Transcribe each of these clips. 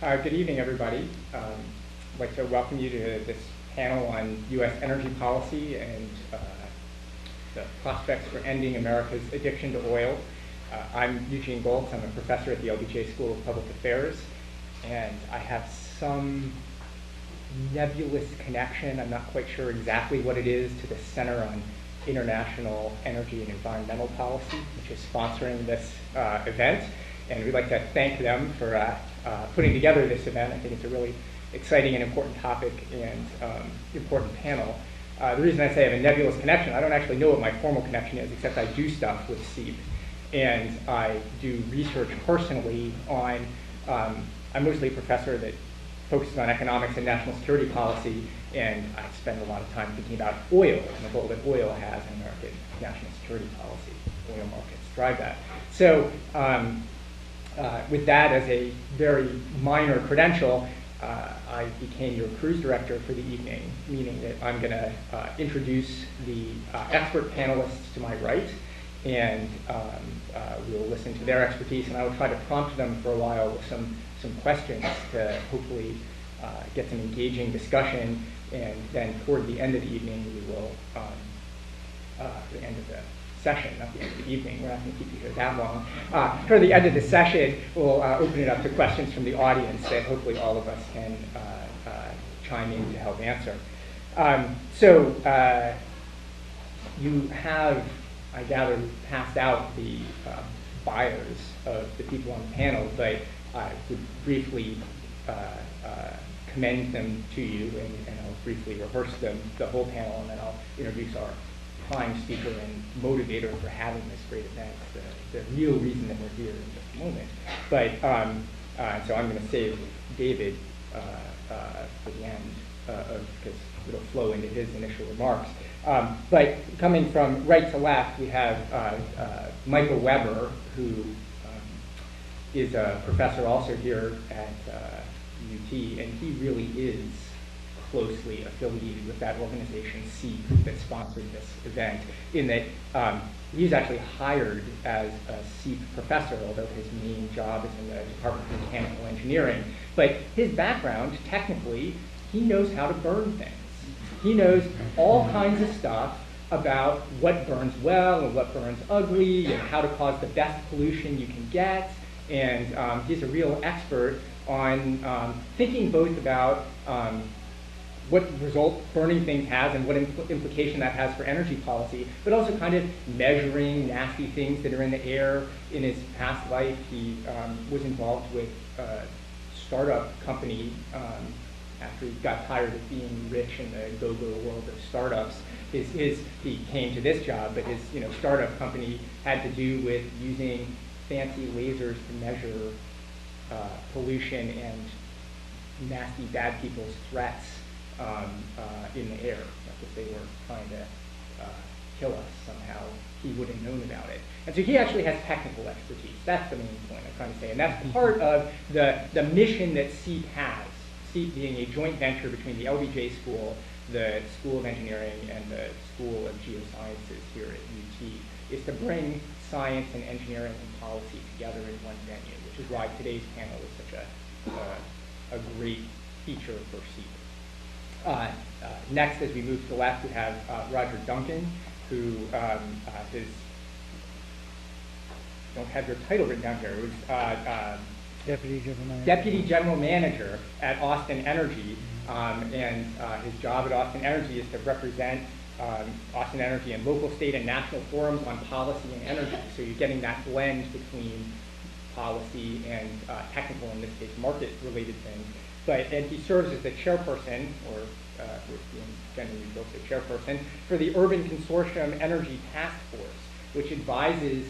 Good evening, everybody. I'd like to welcome you to this panel on U.S. energy policy and the prospects for ending America's addiction to oil. I'm Eugene Gholz. I'm a professor at the LBJ School of Public Affairs, and I have some nebulous connection, I'm not quite sure exactly what it is, to the Center on International Energy and Environmental Policy, which is sponsoring this event. And we'd like to thank them for putting together this event. I think it's a really exciting and important topic and important panel. The reason I say I have a nebulous connection, I don't actually know what my formal connection is, except I do stuff with SEEP. And I do research personally on, I'm mostly a professor that focuses on economics and national security policy, and I spend a lot of time thinking about oil and the role that oil has in American national security policy. Oil markets drive that. So with that as a very minor credential, I became your cruise director for the evening, meaning that I'm going to introduce the expert panelists to my right, and we'll listen to their expertise, and I will try to prompt them for a while with some questions to hopefully get some engaging discussion, and then toward the end of the evening we will, the end of the session, not the end of the evening, we're not going to keep you here that long. Toward the end of the session, we'll open it up to questions from the audience that hopefully all of us can chime in to help answer. So you have, I gather, passed out the bios of the people on the panel, but I would briefly commend them to you, and I'll briefly rehearse them, the whole panel, and then I'll introduce our prime speaker and motivator for having this great event, the real reason that we're here in just a moment. But so I'm going to save David for the end, because it'll flow into his initial remarks. But coming from right to left, we have Michael Webber, who is a professor also here at UT, and he really is closely affiliated with that organization, SEEP, that sponsored this event, in that he's actually hired as a SEEP professor, although his main job is in the Department of Mechanical Engineering. But his background, technically, he knows how to burn things. He knows all kinds of stuff about what burns well and what burns ugly and how to cause the best pollution you can get. And he's a real expert on thinking both about what result burning things has and what implication that has for energy policy, but also kind of measuring nasty things that are in the air. In his past life, he was involved with a startup company after he got tired of being rich in the go-go world of startups. He came to this job, but his startup company had to do with using fancy lasers to measure pollution and nasty bad people's threats in the air. If they were trying to kill us somehow, he would have known about it. And so he actually has technical expertise. That's the main point I'm trying to say. And that's part of the mission that SEEP has. SEEP being a joint venture between the LBJ School, the School of Engineering, and the School of Geosciences here at UT, is to bring science and engineering and policy together in one venue, which is why today's panel is such a great feature for SEEP. Next, as we move to the left, we have Roger Duncan, who is, don't have your title written down here, it was Deputy General Manager at Austin Energy, and his job at Austin Energy is to represent Austin Energy in local, state, and national forums on policy and energy. So you're getting that blend between policy and technical, in this case, market-related things. And he serves as the chairperson, or generally built a chairperson, for the Urban Consortium Energy Task Force, which advises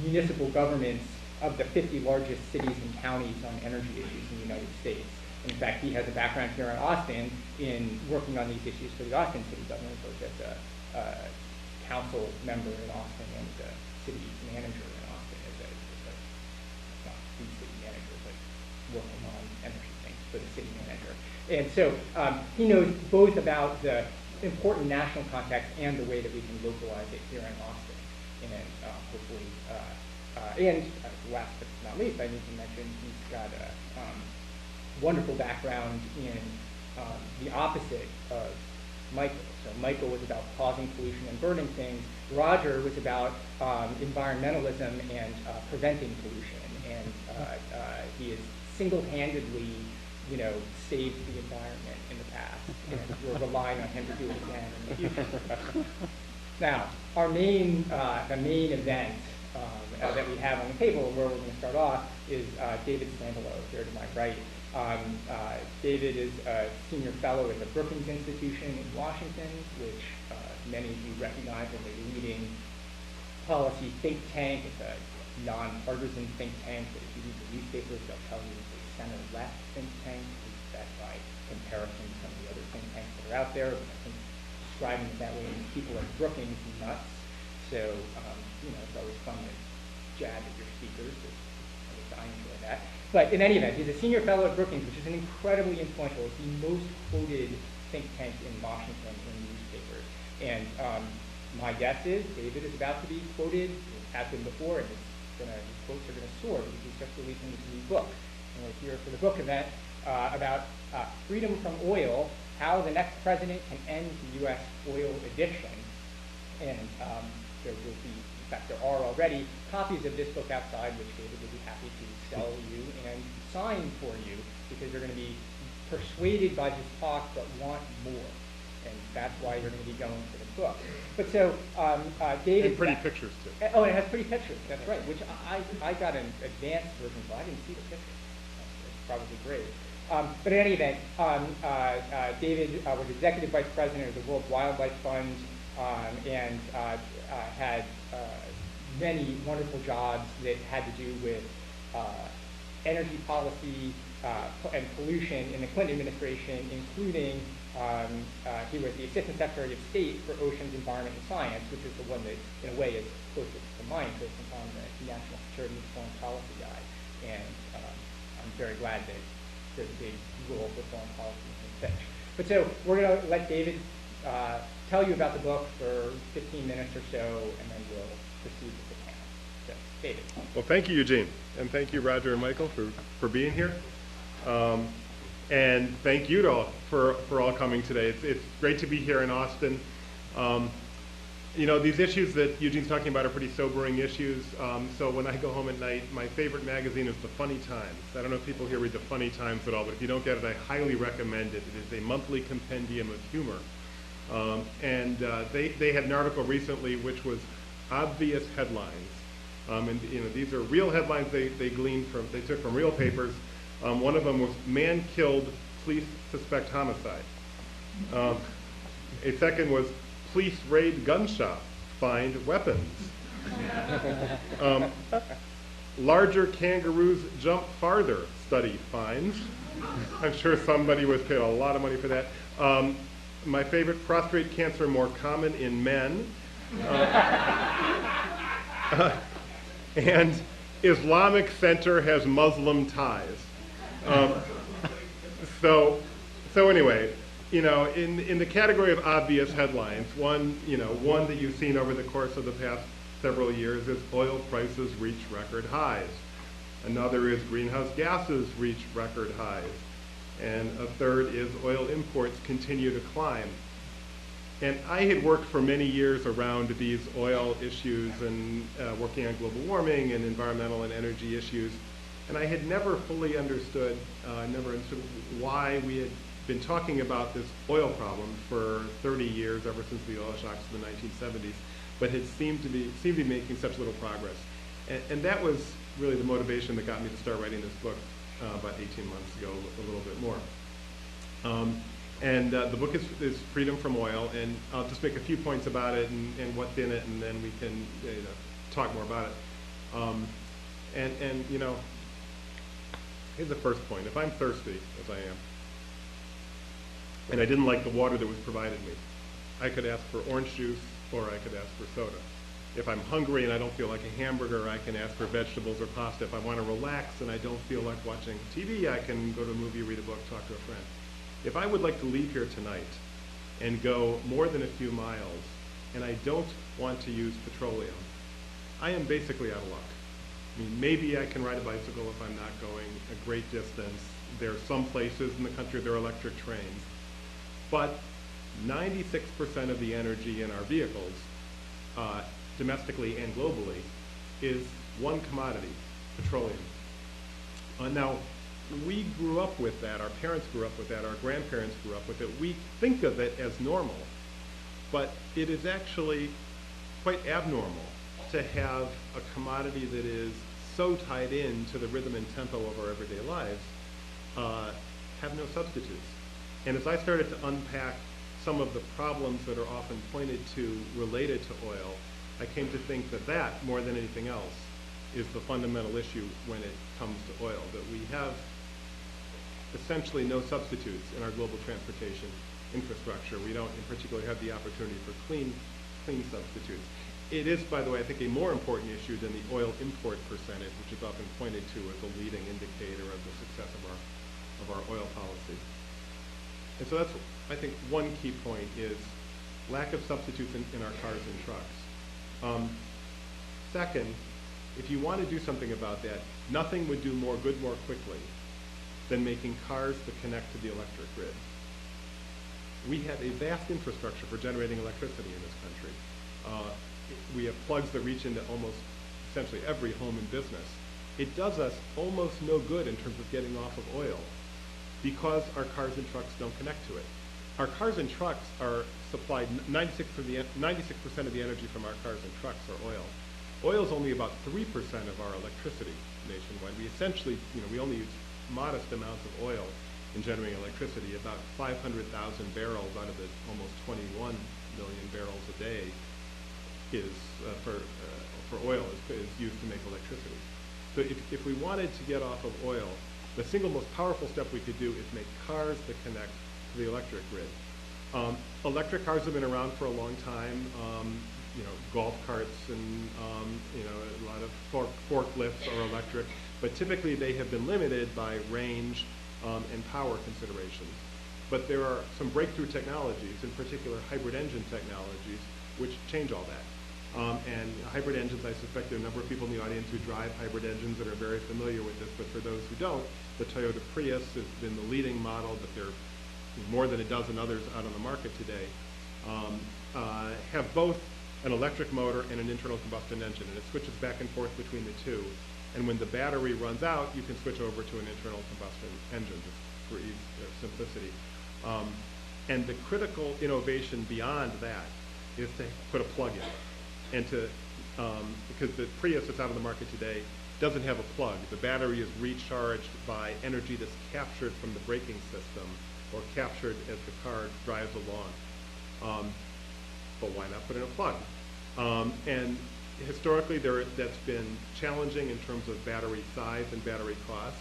municipal governments of the 50 largest cities and counties on energy issues in the United States. In fact, he has a background here in Austin in working on these issues for the Austin city government, both as a council member in Austin and the city manager in Austin, not the city manager, but working on energy things for the city manager. And so he knows both about the important national context and the way that we can localize it here in Austin. And hopefully, and last but not least, I need to mention he's got a wonderful background in the opposite of Michael. So Michael was about causing pollution and burning things. Roger was about environmentalism and preventing pollution. And he has single-handedly, saved the environment in the past. And we're relying on him to do it again in the future. Now, our main event that we have on the table, where we're going to start off, is David Sandalow, here to my right. David is a senior fellow at the Brookings Institution in Washington, which many of you recognize as a leading policy think tank. It's a nonpartisan think tank that if you read the newspapers, they'll tell you it's a center-left think tank. That's by comparison to some of the other think tanks that are out there. But I think describing it that way means people at Brookings nuts. So, it's always fun to jab at your speakers. At least I enjoy that. But in any event, he's a senior fellow at Brookings, which is an incredibly influential, it's the most quoted think tank in Washington in newspapers. And my guess is David is about to be quoted, has been before, and his quotes are going to soar because he's just releasing this new book. And we're here for the book event about freedom from oil, how the next president can end the U.S. oil addiction. And there will be, in fact, there are already copies of this book outside, which David will be happy to sell you and sign for you, because you're going to be persuaded by his talk but want more. And that's why you're going to be going for the book. But so, David... And pretty pictures, too. Oh, and it has pretty pictures, that's right, which I got an advanced version, so I didn't see the pictures. It's probably great. But in any event, David was executive vice president of the World Wildlife Fund, and had many wonderful jobs that had to do with energy policy and pollution in the Clinton administration, including he was the Assistant Secretary of State for Oceans, Environment, and Science, which is the one that, in a way, is closest to mine, because I'm the national security and foreign policy guy. And I'm very glad that there's a big role for foreign policy in his pitch. But so we're going to let David tell you about the book for 15 minutes or so, and then we'll proceed with the panel. So, David. Well, thank you, Eugene. And thank you, Roger and Michael, for being here. And thank you to all for all coming today. It's great to be here in Austin. These issues that Eugene's talking about are pretty sobering issues. So when I go home at night, my favorite magazine is The Funny Times. I don't know if people here read The Funny Times at all, but if you don't get it, I highly recommend it. It is a monthly compendium of humor. They had an article recently which was obvious headlines. These are real headlines they took from real papers. One of them was "Man Killed, Police Suspect Homicide." A second was "Police Raid Gun Shop, Find Weapons." "Larger kangaroos jump farther, study finds." I'm sure somebody was paid a lot of money for that. My favorite, "Prostate cancer more common in men." And "Islamic Center has Muslim ties." So anyway, in the category of obvious headlines, one that you've seen over the course of the past several years is oil prices reach record highs. Another is greenhouse gases reach record highs. And a third is oil imports continue to climb. And I had worked for many years around these oil issues and working on global warming and environmental and energy issues. And I had never fully understood why we had been talking about this oil problem for 30 years, ever since the oil shocks of the 1970s, but had seemed to be making such little progress. And that was really the motivation that got me to start writing this book about 18 months ago, a little bit more. The book is Freedom from Oil, and I'll just make a few points about it and what's in it, and then we can talk more about it. Here's the first point. If I'm thirsty, as I am, and I didn't like the water that was provided me, I could ask for orange juice or I could ask for soda. If I'm hungry and I don't feel like a hamburger, I can ask for vegetables or pasta. If I want to relax and I don't feel like watching TV, I can go to a movie, read a book, talk to a friend. If I would like to leave here tonight and go more than a few miles, and I don't want to use petroleum, I am basically out of luck. I mean, maybe I can ride a bicycle if I'm not going a great distance, There are some places in the country there are electric trains. But 96% of the energy in our vehicles, domestically and globally, is one commodity, petroleum. Now, we grew up with that, our parents grew up with that, our grandparents grew up with it. We think of it as normal, but it is actually quite abnormal to have a commodity that is so tied in to the rhythm and tempo of our everyday lives, have no substitutes. And as I started to unpack some of the problems that are often pointed to related to oil, I came to think that that, more than anything else, is the fundamental issue when it comes to oil, that we have essentially no substitutes in our global transportation infrastructure. We don't in particular have the opportunity for clean substitutes. It is, by the way, I think a more important issue than the oil import percentage, which is often pointed to as a leading indicator of the success of our oil policy. And so that's, I think, one key point is lack of substitutes in our cars and trucks. Second, if you want to do something about that, nothing would do more good more quickly than making cars that connect to the electric grid. We have a vast infrastructure for generating electricity in this country. We have plugs that reach into almost essentially every home and business. It does us almost no good in terms of getting off of oil because our cars and trucks don't connect to it. Our cars and trucks are supplied, 96% of the energy from our cars and trucks are oil. Oil is only about 3% of our electricity nationwide. We essentially, we only use modest amounts of oil in generating electricity. About 500,000 barrels out of the almost 21 million barrels a day is for oil is used to make electricity. So if we wanted to get off of oil, the single most powerful step we could do is make cars that connect to the electric grid. Electric cars have been around for a long time. Golf carts and a lot of forklifts are electric, but typically they have been limited by range and power considerations. But there are some breakthrough technologies, in particular hybrid engine technologies, which change all that. And hybrid engines, I suspect there are a number of people in the audience who drive hybrid engines that are very familiar with this, but for those who don't, the Toyota Prius has been the leading model, but there are more than a dozen others out on the market today, have both an electric motor and an internal combustion engine, and it switches back and forth between the two. And when the battery runs out, you can switch over to an internal combustion engine, just for ease of simplicity. And the critical innovation beyond that is to put a plug in. And because the Prius that's out on the market today doesn't have a plug. The battery is recharged by energy that's captured from the braking system or captured as the car drives along. But why not put in a plug? And historically, that's been challenging in terms of battery size and battery cost.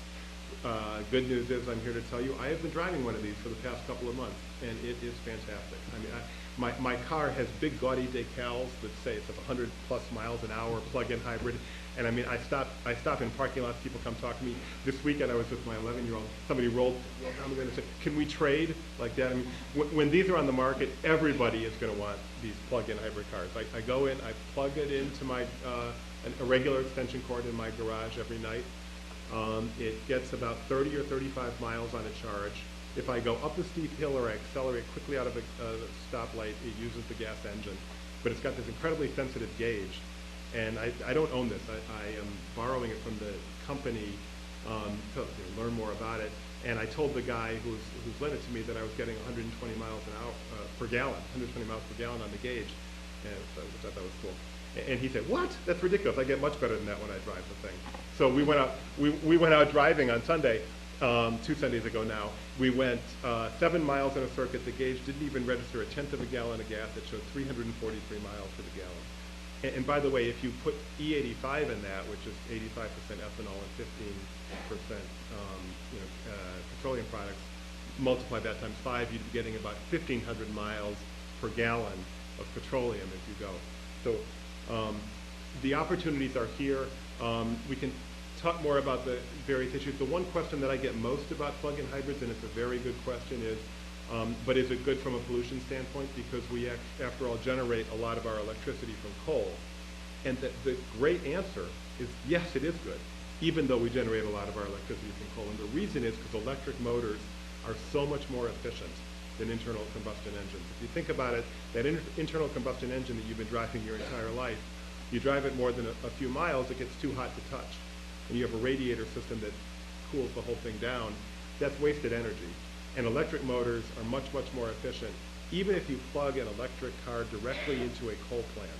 Good news is I'm here to tell you I have been driving one of these for the past couple of months, and it is fantastic. I mean, my car has big gaudy decals that say it's 100+ miles an hour plug-in hybrid. And I mean, I stop in parking lots, people come talk to me. This weekend I was with my 11-year-old, somebody rolled down the window and said, can we trade like that? I mean, when these are on the market, everybody is going to want these plug-in hybrid cars. I go in, I plug it into my, a regular extension cord in my garage every night. It gets about 30 or 35 miles on a charge. If I go up a steep hill or I accelerate quickly out of a stoplight, it uses the gas engine. But it's got this incredibly sensitive gauge. And I don't own this. I am borrowing it from the company to learn more about it. And I told the guy who's lent it to me that I was getting 120 miles an hour per gallon, 120 miles per gallon on the gauge, which I thought was cool. And he said, "What? That's ridiculous. I get much better than that when I drive the thing." So we went out. We went out driving on Sunday, 2 Sundays ago now. We went 7 miles in a circuit. The gauge didn't even register a tenth of a gallon of gas. It showed 343 miles to the gallon. And by the way, if you put E85 in that, which is 85% ethanol and 15% petroleum products, multiply that times 5, you'd be getting about 1,500 miles per gallon of petroleum as you go. So the opportunities are here. We can talk more about the various issues. The one question that I get most about plug-in hybrids, and it's a very good question, is but is it good from a pollution standpoint? Because we, after all, generate a lot of our electricity from coal. And the great answer is yes, it is good. even though we generate a lot of our electricity from coal. And the reason is because electric motors are so much more efficient than internal combustion engines. If you think about it, that internal combustion engine that you've been driving your entire life, you drive it more than a few miles, it gets too hot to touch. And you have a radiator system that cools the whole thing down. That's wasted energy. And electric motors are much, much more efficient. Even if you plug an electric car directly into a coal plant,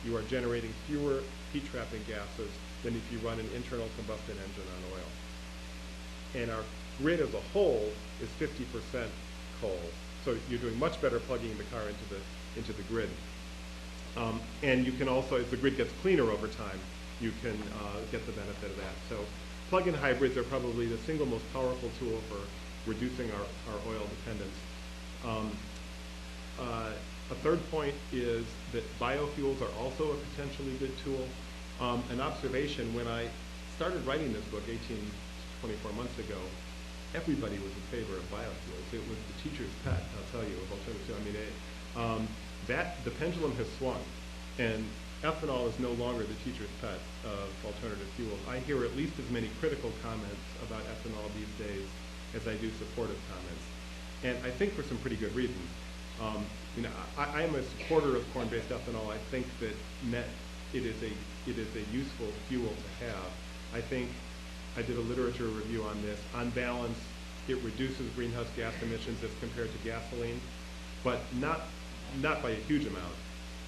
you are generating fewer heat-trapping gases than if you run an internal combustion engine on oil. And our grid as a whole is 50% coal. So you're doing much better plugging the car into the grid. And you can also, as the grid gets cleaner over time, you can get the benefit of that. So plug-in hybrids are probably the single most powerful tool for reducing our oil dependence. A third point is that biofuels are also a potentially good tool. An observation, when I started writing this book 24 months ago, everybody was in favor of biofuels. It was the teacher's pet, I'll tell you, of alternative fuel. The pendulum has swung, and ethanol is no longer the teacher's pet of alternative fuels. I hear at least as many critical comments about ethanol these days as I do supportive comments, and I think for some pretty good reasons. I am a supporter of corn-based ethanol. I think that it is a useful fuel to have. I think I did a literature review on this. On balance, it reduces greenhouse gas emissions as compared to gasoline, but not by a huge amount.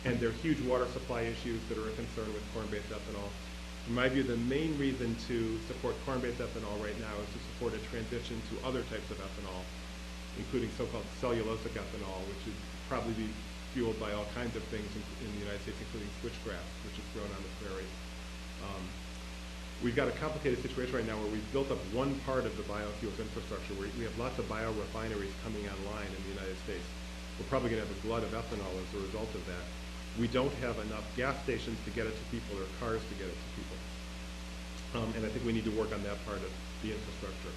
And there are huge water supply issues that are a concern with corn-based ethanol. In my view, the main reason to support corn-based ethanol right now is to support a transition to other types of ethanol, including so-called cellulosic ethanol, which would probably be fueled by all kinds of things in the United States, including switchgrass, which is grown on the prairie. We've got a complicated situation right now where we've built up one part of the biofuels infrastructure. We have lots of biorefineries coming online in the United States. We're probably going to have a glut of ethanol as a result of that. We don't have enough gas stations to get it to people or cars to get it to people. And I think we need to work on that part of the infrastructure.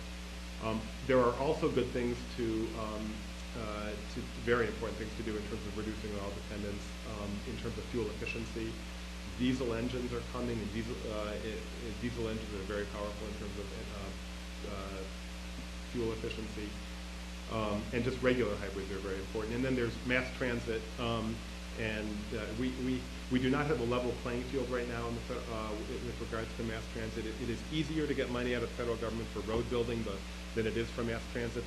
There are also good things very important things to do in terms of reducing oil dependence, in terms of fuel efficiency. Diesel engines are coming, and diesel engines are very powerful in terms of fuel efficiency. And just regular hybrids are very important. And then there's mass transit, we do not have a level playing field right now with regards to mass transit. It is easier to get money out of the federal government for road building than it is for mass transit.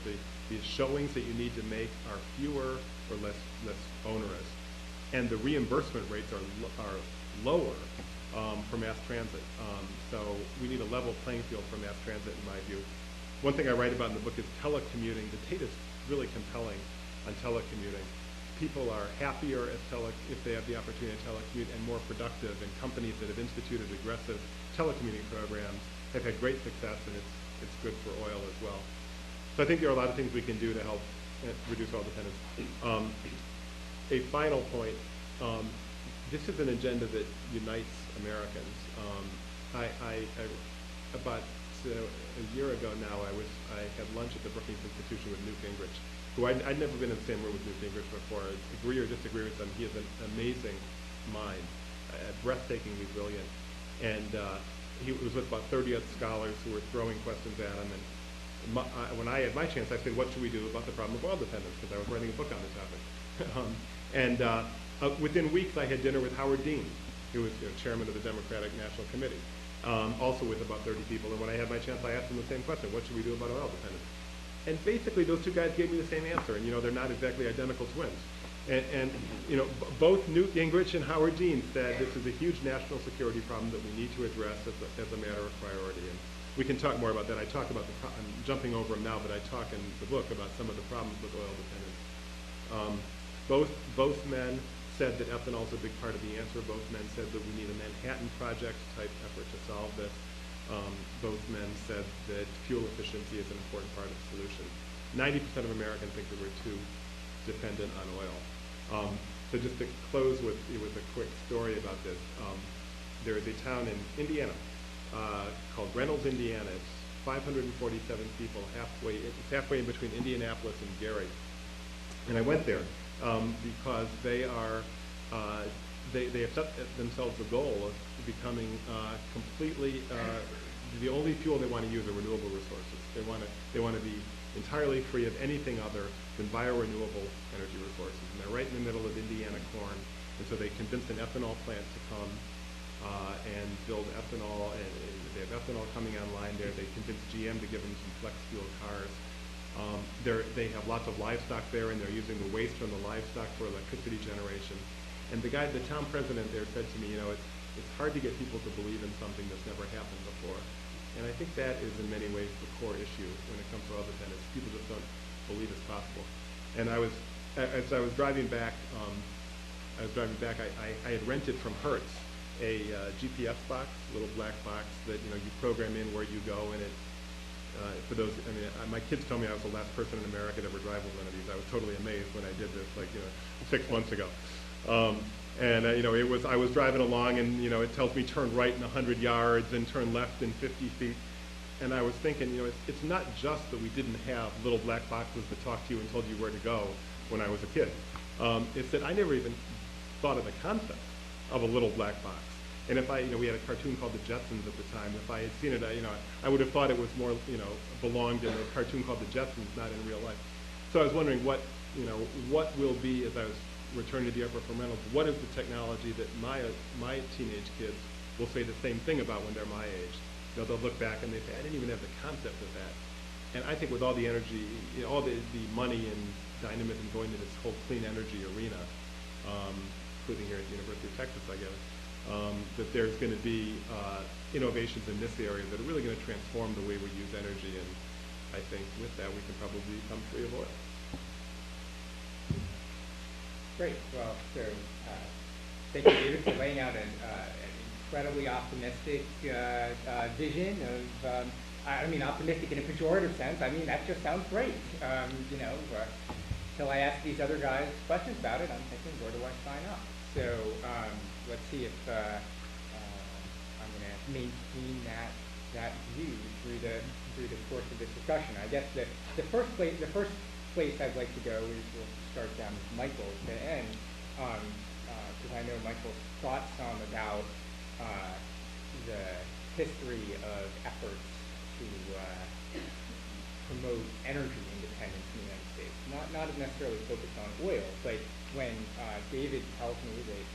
The showings that you need to make are fewer or less onerous. And the reimbursement rates are lower for mass transit. So we need a level playing field for mass transit, in my view. One thing I write about in the book is telecommuting. The data is really compelling on telecommuting. People are happier if they have the opportunity to telecommute, and more productive, and companies that have instituted aggressive telecommuting programs have had great success, and it's good for oil as well. So I think there are a lot of things we can do to help reduce oil dependence. A final point, this is an agenda that unites Americans. About a year ago now, I had lunch at the Brookings Institution with Newt Gingrich, who I'd never been in the same room with Newt Gingrich before. Agree or disagree with him, he is an amazing mind, breathtakingly brilliant. And he was with about 30 other scholars who were throwing questions at him. And when I had my chance, I said, what should we do about the problem of oil dependence? Because I was writing a book on the topic. Within weeks, I had dinner with Howard Dean, who was chairman of the Democratic National Committee, also with about 30 people. And when I had my chance, I asked them the same question: what should we do about oil dependence? And basically, those two guys gave me the same answer. And they're not exactly identical twins. And both Newt Gingrich and Howard Dean said this is a huge national security problem that we need to address as a matter of priority. And we can talk more about that. I talk about I'm jumping over them now, but I talk in the book about some of the problems with oil dependence. Both men said that ethanol is a big part of the answer. Both men said that we need a Manhattan Project type effort to solve this. Both men said that fuel efficiency is an important part of the solution. 90% of Americans think that we're too dependent on oil. So just to close with a quick story about this, there is a town in Indiana called Reynolds, Indiana. It's 547 people, it's halfway in between Indianapolis and Gary. And I went there because they have set themselves the goal of becoming completely the only fuel they want to use are renewable resources. They want to be entirely free of anything other than biorenewable energy resources. And they're right in the middle of Indiana corn, and so they convinced an ethanol plant to come and build ethanol, and they have ethanol coming online there. They convinced GM to give them some flex fuel cars. They have lots of livestock there, and they're using the waste from the livestock for electricity generation. And the town president there said to me, you know, it's hard to get people to believe in something that's never happened before. And I think that is in many ways the core issue when it comes to oil dependence. People just don't believe it's possible. And as I was driving back, I had rented from Hertz a GPS box, a little black box that, you know, you program in where you go, and it, for those, I mean, my kids told me I was the last person in America to ever drive one of these. I was totally amazed when I did this, like, you know, 6 months ago. You know, I was driving along, and, you know, it tells me turn right in 100 yards and turn left in 50 feet. And I was thinking, you know, it's not just that we didn't have little black boxes that talked to you and told you where to go when I was a kid. It's that I never even thought of the concept of a little black box. And if you know, we had a cartoon called The Jetsons at the time. If I had seen it, you know, I would have thought it was more, you know, belonged in a cartoon called The Jetsons, not in real life. So I was wondering what will be, as I was returning to the upper fundamentals, what is the technology that my teenage kids will say the same thing about when they're my age? You know, they'll look back and they say, I didn't even have the concept of that. And I think with all the energy, you know, all the money and dynamism going into this whole clean energy arena, including here at the University of Texas, I guess, that there's going to be innovations in this area that are really going to transform the way we use energy, and I think with that we can probably become free of oil. Great. Well, so thank you, David, for laying out an incredibly optimistic vision of, I mean, optimistic in a pejorative sense. I mean, that just sounds great. You know, until I ask these other guys questions about it, I'm thinking, where do I sign up? So let's see if I'm going to maintain that view through the course of this discussion. I guess the first place I'd like to go is we'll start down with Michael at the end, because I know Michael's thought some about the history of efforts to promote energy independence in the United States. Not necessarily focused on oil, but when David tells me that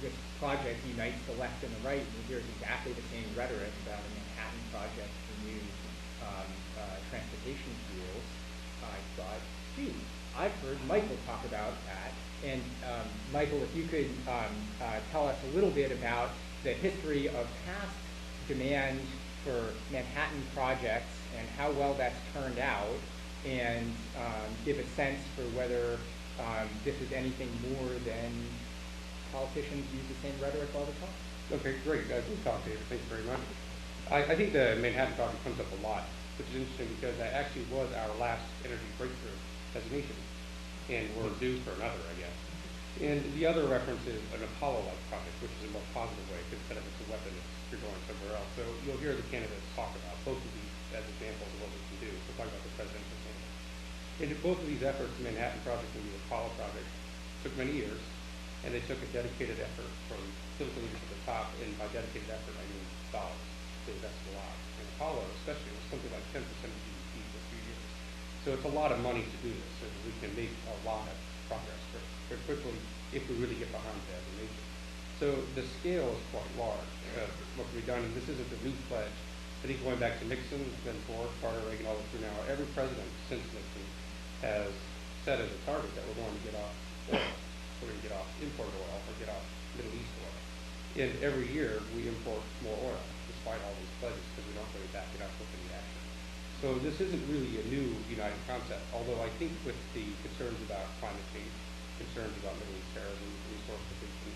this project unites the left and the right, and he hears exactly the same rhetoric about a Manhattan project for new transportation fuels, I thought, gee, I've heard Michael talk about that. And Michael, if you could tell us a little bit about the history of past demand for Manhattan projects and how well that's turned out, and give a sense for whether this is anything more than politicians use the same rhetoric all the time. Okay, great. Good talk, David. Thank you very much. I think the Manhattan Project comes up a lot, which is interesting because that actually was our last energy breakthrough as a nation, and we're due for another, I guess. And the other reference is an Apollo-like project, which is a more positive way, because instead of it's a weapon, you're going somewhere else. So you'll hear the candidates talk about both of these as examples of what we can do. We'll talk about the presidential candidate. And both of these efforts, the Manhattan Project and the Apollo Project, took many years, and they took a dedicated effort from political leaders at the top, and by dedicated effort, I mean dollars. They invested a lot. And Apollo, especially, was something like 10% of GDP for a few years. So it's a lot of money to do this, so that we can make a lot of progress very quickly if we really get behind it as a nation. So the scale is quite large of what can be done, and this isn't a new pledge. I think going back to Nixon, then Ford, Carter, Reagan, all the way through now, every president since Nixon has set as a target that we're going to get off oil. We're going to get off imported oil or get off Middle East oil. And every year we import more oil, despite all these pledges, because we don't really back it up with any action. So this isn't really a new united concept, although I think with the concerns about climate change, concerns about Middle East terrorism, resource depletion,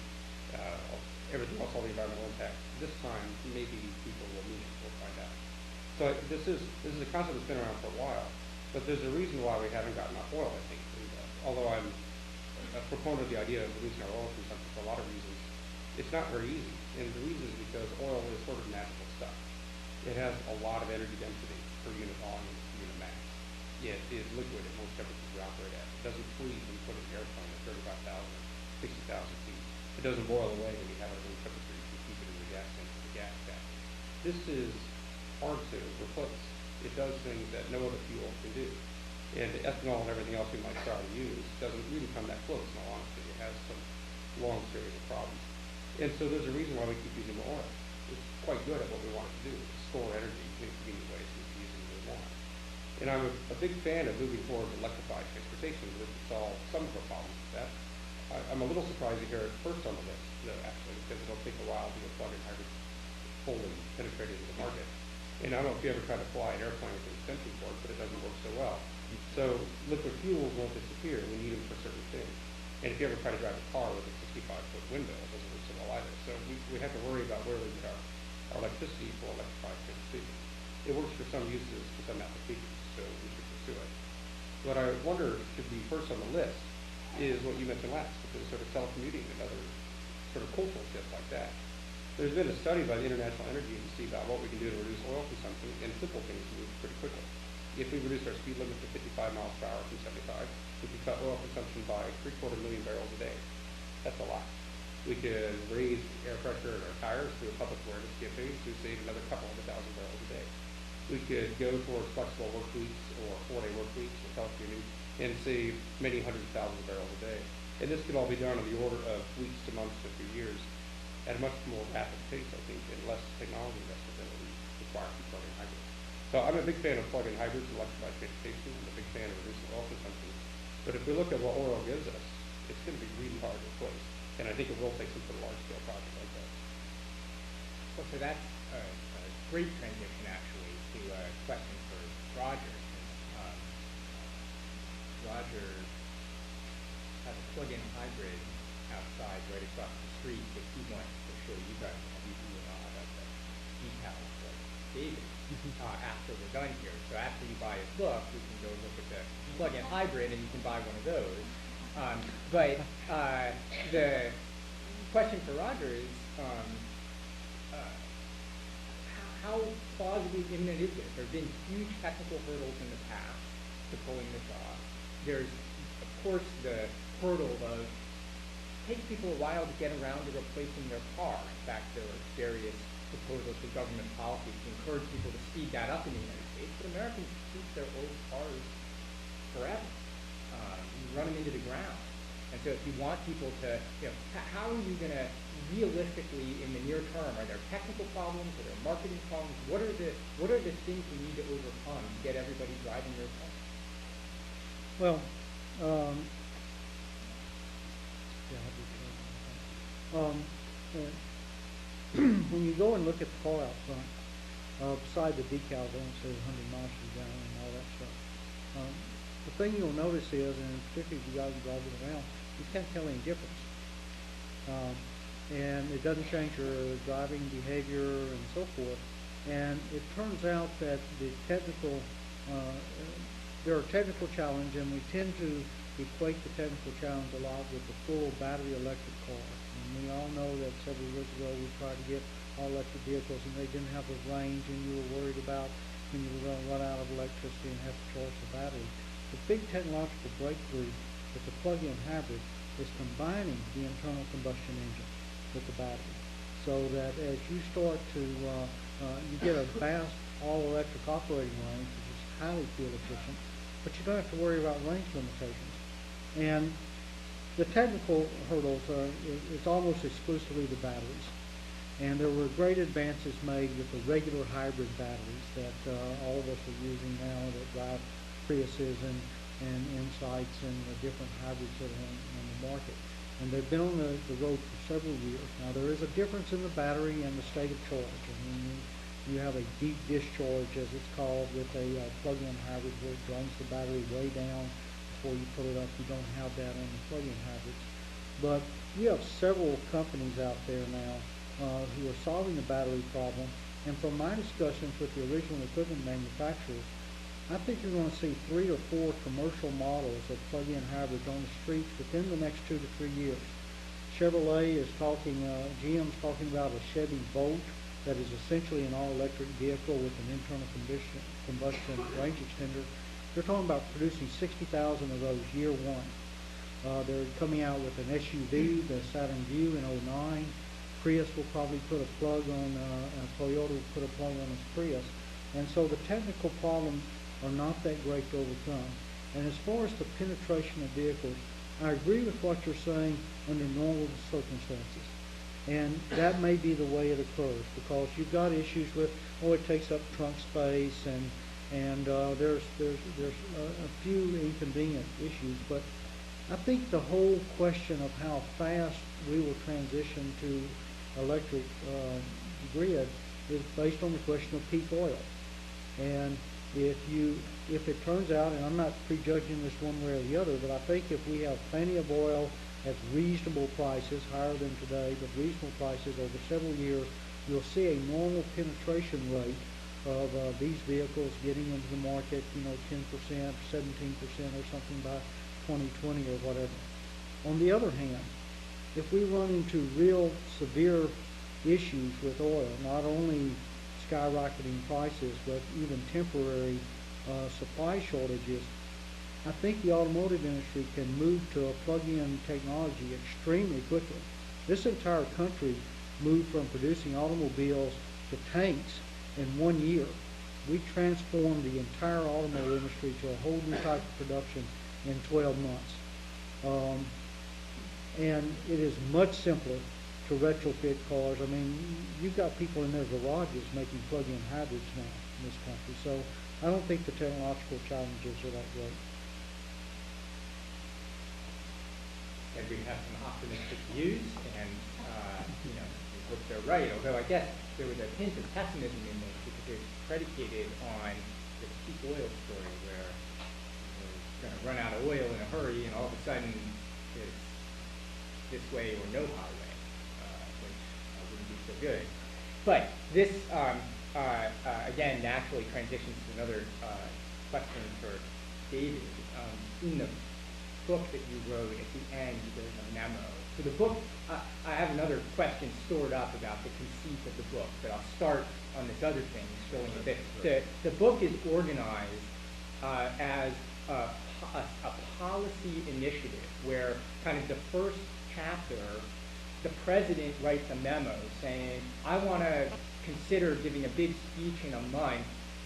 everything else, all the environmental impacts, this time maybe people will mean it, we'll find out. So this is a concept that's been around for a while, but there's a reason why we haven't gotten enough oil, I think. And, although I'm a proponent of the idea of reducing our oil consumption for a lot of reasons, it's not very easy. And the reason is because oil is sort of magical stuff. It has a lot of energy density per unit volume, per unit mass. Yet it is liquid at most temperatures we operate at. It doesn't freeze when you put it in an airplane at 35,000, 60,000 feet. It doesn't boil away when you have it at room temperature. You can keep it in the gas tank with the gas cap. This is hard to replace. It does things that no other fuel can do. And the ethanol and everything else we might try to use doesn't really come that close, in all honesty. It has some long series of problems. And so there's a reason why we keep using more oil. It's quite good at what we want it to do, store energy in convenient ways we can use it when we want. And I'm a big fan of moving towards electrified transportation, which would solve some of the problems with that. I'm a little surprised to hear it first on the list, though, actually, because it'll take a while to get plug-in hybrids fully penetrated into the market. And I don't know if you ever try to fly an airplane with an extension cord, but it doesn't work so well. So liquid fuels won't disappear. We need them for certain things. And if you ever try to drive a car with a 65-foot window, it doesn't work so well either. So we have to worry about where we get our electricity for electrified transportation. It works for some uses, for some applications, so we should pursue it. What I wonder should be first on the list is what you mentioned last, which is sort of telecommuting and other sort of cultural shifts like that. There's been a study by the International Energy Agency about what we can do to reduce oil consumption, and simple things move pretty quickly. If we reduce our speed limit to 55 miles per hour from 75, we could cut oil consumption by 750,000 barrels a day. That's a lot. We could raise air pressure in our tires through a public awareness campaign to save another couple 100,000 barrels a day. We could go towards flexible work weeks or 4-day work weeks or telecommuting and save many 100,000 barrels a day. And this could all be done on the order of weeks to months to a few years at a much more rapid pace, I think, and less technology investment than we require from plug-in hybrids. So I'm a big fan of plug-in hybrids and electrified transportation. I'm a big fan of reducing oil consumption. But if we look at what oil gives us, it's going to be really hard to replace. And I think it will take some sort of large-scale project like that. Well, so that's a great transition, actually, to a question for Roger. Roger has a plug-in hybrid outside right across the street that he wants to show you guys. You know about the details of David after we're done here. So after you buy his book, we can go look at the plug-in hybrid and you can buy one of those. But the question for Roger is, how plausibly imminent is this? There have been huge technical hurdles in the past to pulling this off. There's, of course, the hurdle of it takes people a while to get around to replacing their car. In fact, there are various proposals for government policy to encourage people to speed that up in the United States, but Americans keep their old cars forever. You run them into the ground. And so if you want people to, how are you going to realistically, in the near term, are there technical problems? Are there marketing problems? What are the things we need to overcome to get everybody driving their cars? Well, when you go and look at the car out front, beside the decals, I don't say 100 miles per gallon and all that stuff. The thing you'll notice is, and particularly if you guys drive it around, you can't tell any difference. And it doesn't change your driving behavior and so forth. And it turns out that the technical, there are technical challenges, and we tend to equate the technical challenge a lot with the full battery electric car. And we all know that several years ago we tried to get all electric vehicles and they didn't have the range, and you were worried about when you were going to run out of electricity and have to charge the battery. The big technological breakthrough with the plug-in hybrid is combining the internal combustion engine with the battery, so that as you start to, you get a vast all-electric operating range, which is highly fuel efficient, but you don't have to worry about range limitations. And the technical hurdles it's almost exclusively the batteries. And there were great advances made with the regular hybrid batteries that all of us are using now that drive Priuses and Insights and the different hybrids that are on the market. And they've been on the road for several years. Now there is a difference in the battery and the state of charge. I mean, you have a deep discharge, as it's called, with a plug-in hybrid where it drains the battery way down before you put it up. You don't have that on the plug-in hybrids. But you have several companies out there now who are solving the battery problem. And from my discussions with the original equipment manufacturers, I think you're going to see 3 or 4 commercial models of plug-in hybrids on the streets within the next 2 to 3 years. Chevrolet is talking, GM's talking about a Chevy Volt that is essentially an all-electric vehicle with an internal combustion range extender. They're talking about producing 60,000 of those year one. They're coming out with an SUV, the Saturn Vue in 09. Prius will probably put a plug on, Toyota will put a plug on its Prius. And so the technical problems are not that great to overcome. And as far as the penetration of vehicles, I agree with what you're saying under normal circumstances. And that may be the way it occurs, because you've got issues with, it takes up trunk space, and there's a few inconvenient issues. But I think the whole question of how fast we will transition to electric grid is based on the question of peak oil. And if it turns out, and I'm not prejudging this one way or the other, but I think if we have plenty of oil at reasonable prices, higher than today, but reasonable prices over several years, you'll see a normal penetration rate of these vehicles getting into the market, 10%, 17% or something by 2020 or whatever. On the other hand, if we run into real severe issues with oil, not only skyrocketing prices, but even temporary supply shortages, I think the automotive industry can move to a plug-in technology extremely quickly. This entire country moved from producing automobiles to tanks in 1 year. We transformed the entire automobile industry to a whole new type of production in 12 months. And it is much simpler to retrofit cars. I mean, you've got people in their garages making plug-in hybrids now in this country. So I don't think the technological challenges are that great. And we have some optimistic views, and we hope they're right. Although I guess there was a hint of pessimism in this because it's predicated on the peak oil story, where we're going to run out of oil in a hurry, and all of a sudden it's this way or no highway, which wouldn't be so good. But this again naturally transitions to another question for David. In the book that you wrote, at the end there's a memo. So the book, I have another question stored up about the conceit of the book, but I'll start on this other thing, showing a bit. The book is organized as a policy initiative, where kind of the first chapter, the president writes a memo saying, I want to consider giving a big speech in a month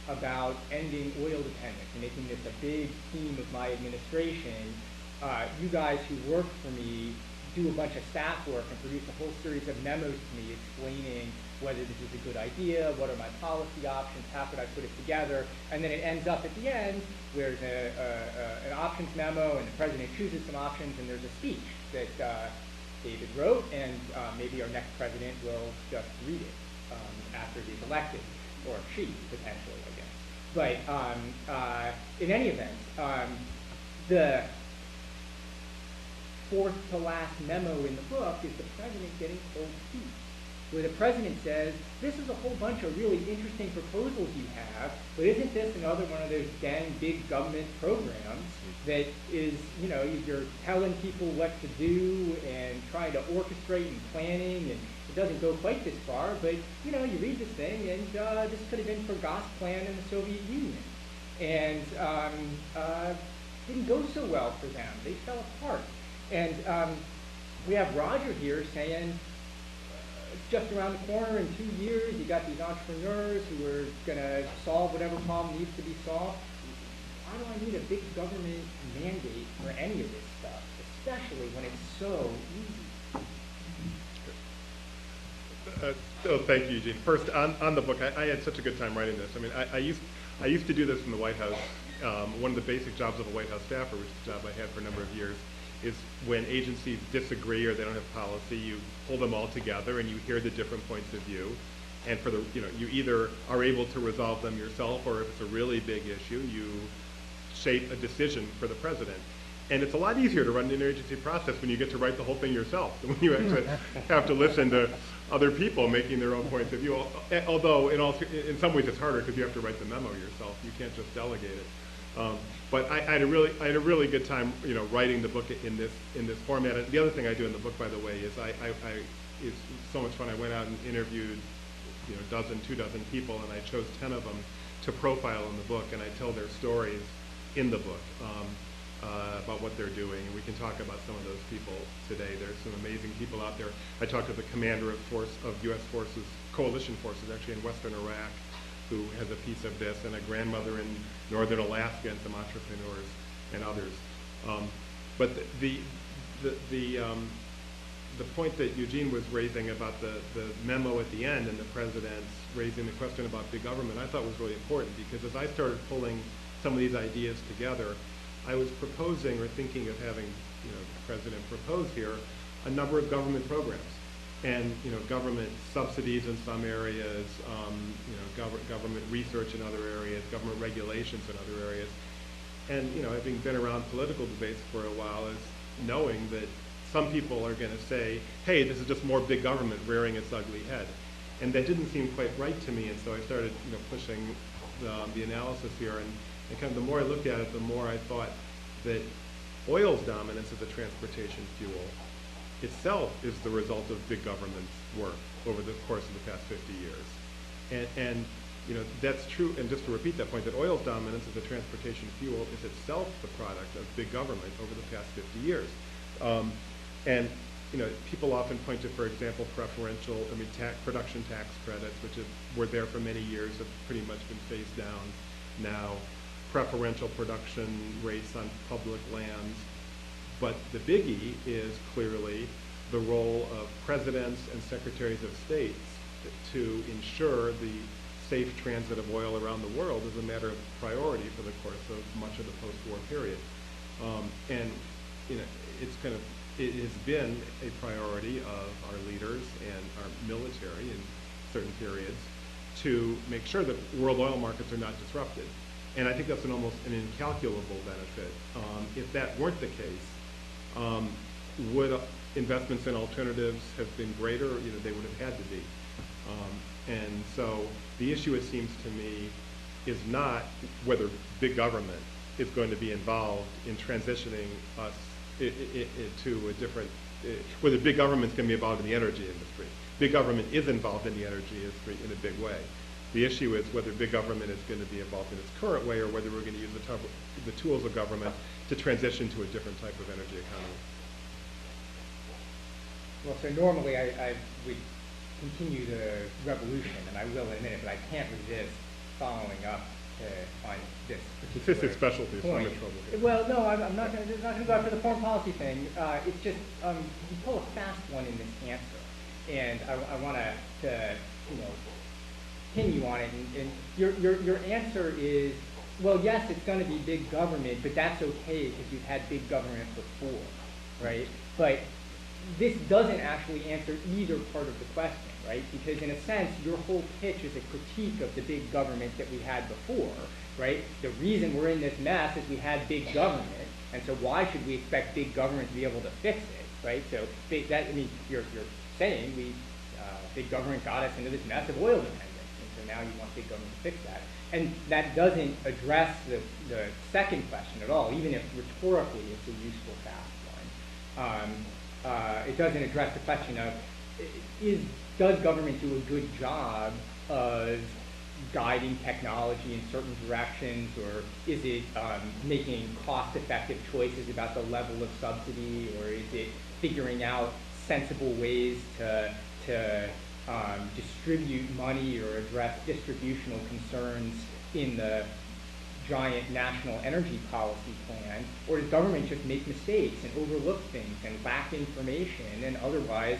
about ending oil dependence and making this a big theme of my administration. You guys who work for me do a bunch of staff work and produce a whole series of memos to me explaining whether this is a good idea, what are my policy options, how could I put it together, and then it ends up at the end where there's an options memo and the president chooses some options and there's a speech that David wrote, and maybe our next president will just read it after he's elected, or she, potentially, I guess. But in any event, the fourth to last memo in the book is the president getting cold feet, where the president says, this is a whole bunch of really interesting proposals you have, but isn't this another one of those dang big government programs that is, you're telling people what to do and trying to orchestrate and planning, and it doesn't go quite this far, but you read this thing and this could have been for Gosplan in the Soviet Union. And didn't go so well for them. They fell apart. And we have Roger here saying, it's just around the corner in 2 years, you got these entrepreneurs who are going to solve whatever problem needs to be solved. Why do I need a big government mandate for any of this stuff, especially when it's so easy? Thank you, Eugene. First, on the book, I had such a good time writing this. I mean, I used to do this in the White House. One of the basic jobs of a White House staffer, which is a job I had for a number of years, is when agencies disagree or they don't have policy, you pull them all together and you hear the different points of view. And for you either are able to resolve them yourself, or if it's a really big issue, you shape a decision for the president. And it's a lot easier to run an interagency process when you get to write the whole thing yourself than when you actually have to listen to other people making their own points of view. Although in some ways it's harder because you have to write the memo yourself. You can't just delegate it. But I had a really good time, writing the book in this format. And the other thing I do in the book, by the way, is it's so much fun. I went out and interviewed, 2 dozen people, and I chose 10 of them to profile in the book, and I tell their stories in the book. about what they're doing, and we can talk about some of those people today. There's some amazing people out there. I talked to the commander of U.S. forces, coalition forces, actually in Western Iraq, who has a piece of this, and a grandmother in northern Alaska, and some entrepreneurs and others. But the point that Eugene was raising about the memo at the end and the president's raising the question about big government, I thought was really important, because as I started pulling some of these ideas together, I was proposing or thinking of having, the president propose here a number of government programs, and government subsidies in some areas, government research in other areas, government regulations in other areas, and having been around political debates for a while, is knowing that some people are going to say, hey, this is just more big government rearing its ugly head. And that didn't seem quite right to me, and so I started pushing the analysis here. And kind of the more I looked at it, the more I thought that oil's dominance as a transportation fuel itself is the result of big government's work over the course of the past 50 years. And that's true, and just to repeat that point, that oil's dominance as a transportation fuel is itself the product of big government over the past 50 years. And people often point to, for example, production tax credits, which were there for many years, have pretty much been phased down now. Preferential production rates on public lands. But the biggie is clearly the role of presidents and secretaries of states to ensure the safe transit of oil around the world is a matter of priority for the course of much of the post-war period. And it has been a priority of our leaders and our military in certain periods to make sure that world oil markets are not disrupted. And I think that's almost an incalculable benefit. If that weren't the case, would investments in alternatives have been greater? They would have had to be. And so the issue, it seems to me, is not whether big government is going to be involved in transitioning us to a different, whether big government's going to be involved in the energy industry. Big government is involved in the energy industry in a big way. The issue is whether big government is going to be involved in its current way, or whether we're going to use the tools of government to transition to a different type of energy economy. Well, so normally I would continue the revolution, and I will in a minute, but I can't resist following up on this particular This is specialty, so I'm in point. trouble here. Well, no, I'm not going to go after the foreign policy thing. It's just you pull a fast one in this answer, and I want to pin you on it. And your answer is, well, yes, it's going to be big government, but that's okay because you've had big government before, right? But this doesn't actually answer either part of the question, right? Because in a sense, your whole pitch is a critique of the big government that we had before, right? The reason we're in this mess is we had big government, and so why should we expect big government to be able to fix it, right? So you're saying big government got us into this mess of oil dependence, and so now you want big government to fix that. And that doesn't address the second question at all, even if rhetorically it's a useful fast one. It doesn't address the question of, does government do a good job of guiding technology in certain directions, or is it making cost-effective choices about the level of subsidy, or is it figuring out sensible ways to distribute money or address distributional concerns in the giant national energy policy plan, or does government just make mistakes and overlook things and lack information and otherwise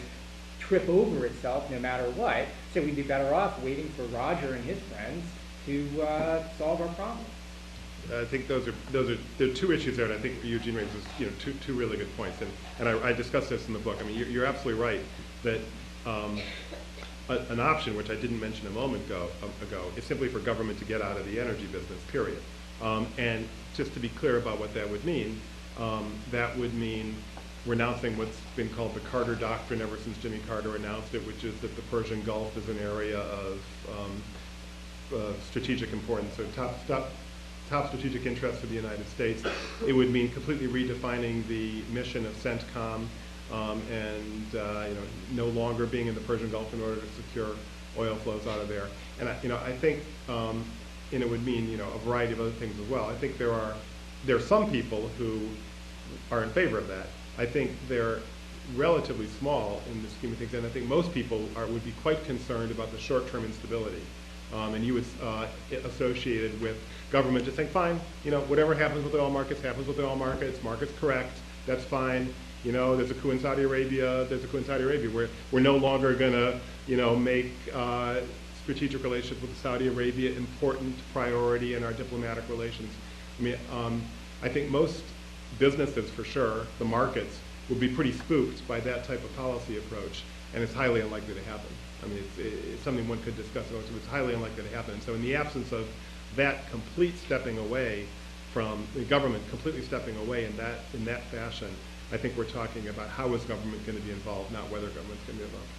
trip over itself no matter what? So we'd be better off waiting for Roger and his friends to solve our problems. I think there are two issues there, and I think Eugene raises two really good points, and I discussed this in the book. I mean, you're absolutely right that an option, which I didn't mention a moment ago, is simply for government to get out of the energy business, period. And just to be clear about what that would mean renouncing what's been called the Carter Doctrine ever since Jimmy Carter announced it, which is that the Persian Gulf is an area of strategic importance, or top strategic interest for the United States. It would mean completely redefining the mission of CENTCOM, and no longer being in the Persian Gulf in order to secure oil flows out of there. And I think, and it would mean a variety of other things as well. I think there are there are some people who are in favor of that. I think they're relatively small in the scheme of things, and I think most people would be quite concerned about the short-term instability. And you would associate it with government just saying, fine, whatever happens with the oil markets happens with the oil markets. Markets correct, that's fine. There's a coup in Saudi Arabia. We're no longer going to make strategic relations with Saudi Arabia important priority in our diplomatic relations. I think most businesses, for sure, the markets, will be pretty spooked by that type of policy approach, and it's highly unlikely to happen. It's something one could discuss, but it's highly unlikely to happen. So in the absence of that complete stepping away from the government, completely stepping away in that fashion, I think we're talking about how is government going to be involved, not whether government's going to be involved.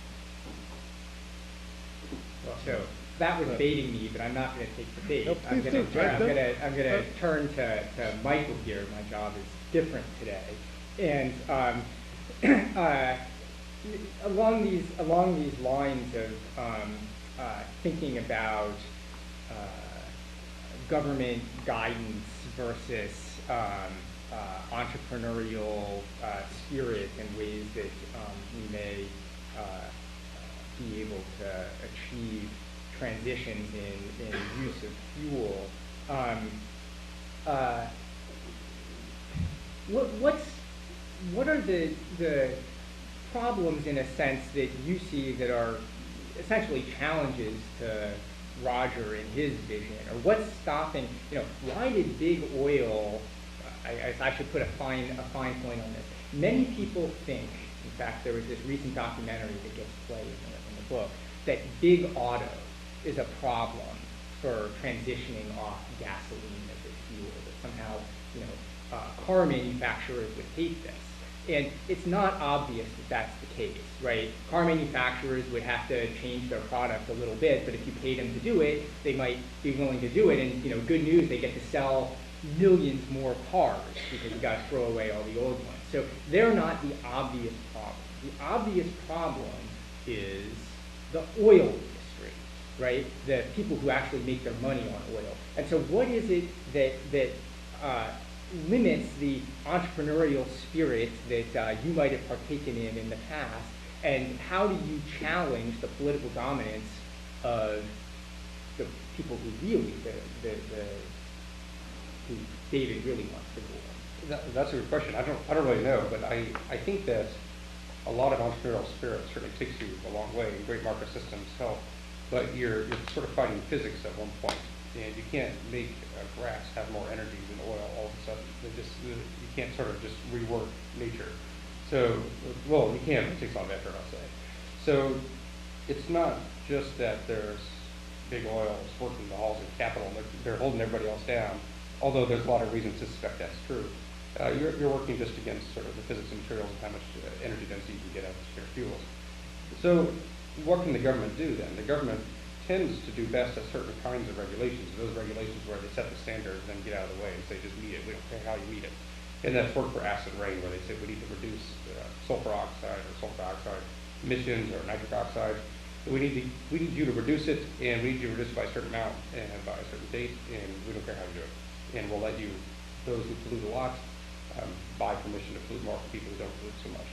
So that was baiting me, but I'm not going to take the bait. No, I'm please going do. to turn to Michael here. My job is different today, and along these lines of thinking about government guidance versus entrepreneurial spirit and ways that we may be able to achieve transitions in use of fuel. What are the problems, in a sense, that you see that are essentially challenges to Roger and his vision, or what's stopping? Why did big oil? I should put a fine point on this. Many people think, in fact, there was this recent documentary that gets played in the book, that big auto is a problem for transitioning off gasoline as a fuel. That somehow, car manufacturers would hate this. And it's not obvious that that's the case, right? Car manufacturers would have to change their product a little bit, but if you paid them to do it, they might be willing to do it. And good news, they get to sell millions more cars because you got to throw away all the old ones. So they're not the obvious problem. The obvious problem is the oil industry, right? The people who actually make their money on oil. And so what is it that limits the entrepreneurial spirit that you might have partaken in the past, and how do you challenge the political dominance of the people who really, who David really wants to rule? That's a good question. I don't really know, but I think that a lot of entrepreneurial spirit certainly takes you a long way, and great market systems help, but you're sort of fighting physics at one point. And you can't make grass have more energy than oil all of a sudden. You can't sort of just rework nature. So, well, you can, but it takes a lot of effort, I'll say. So it's not just that there's big oil working the halls of capital and they're holding everybody else down, although there's a lot of reasons to suspect that's true. You're working just against sort of the physics of materials and how much energy density you can get out of spare fuels. So what can the government do then? The government tends to do best at certain kinds of regulations. Those regulations where they set the standard and then get out of the way and say, just meet it. We don't care how you meet it. And that's worked for acid rain, where they say we need to reduce sulfur oxide or sulfur dioxide emissions or nitric oxide. We need you to reduce it, and we need you to reduce it by a certain amount and by a certain date, and we don't care how you do it. And we'll let you, those who pollute a lot, buy permission to pollute more for people who don't pollute so much.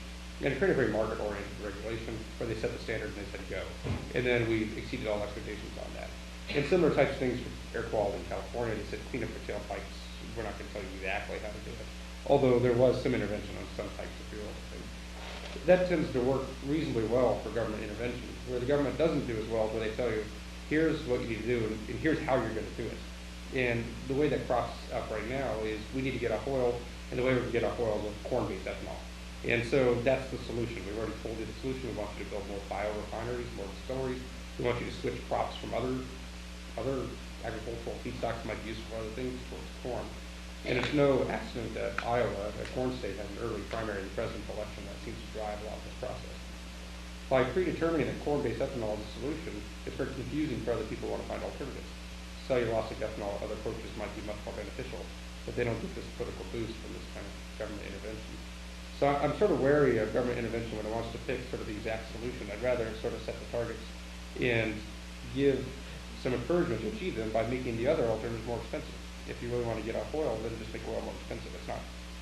And create a very market-oriented regulation where they set the standard and they said go. And then we've exceeded all expectations on that. And similar types of things for air quality in California. They said clean up your tailpipes. We're not going to tell you exactly how to do it. Although there was some intervention on some types of fuel. That tends to work reasonably well for government intervention. Where the government doesn't do as well, where they tell you, here's what you need to do, and here's how you're going to do it. And the way that crops up right now is we need to get off oil, and the way we can get off oil is with corn-based ethanol. And so that's the solution. We've already told you the solution. We want you to build more biorefineries, more distilleries. We want you to switch crops from other agricultural feedstocks that might be used for other things towards corn. And it's no accident that Iowa, a corn state, has an early primary in the presidential election that seems to drive a lot of this process. By predetermining that corn-based ethanol is a solution, it's very confusing for other people who want to find alternatives. Cellulosic ethanol, other approaches might be much more beneficial, but they don't get this political boost from this kind of government intervention. So I'm sort of wary of government intervention when it wants to pick sort of the exact solution. I'd rather sort of set the targets and give some encouragement to achieve them by making the other alternatives more expensive. if you really want to get off oil, then just make oil more expensive.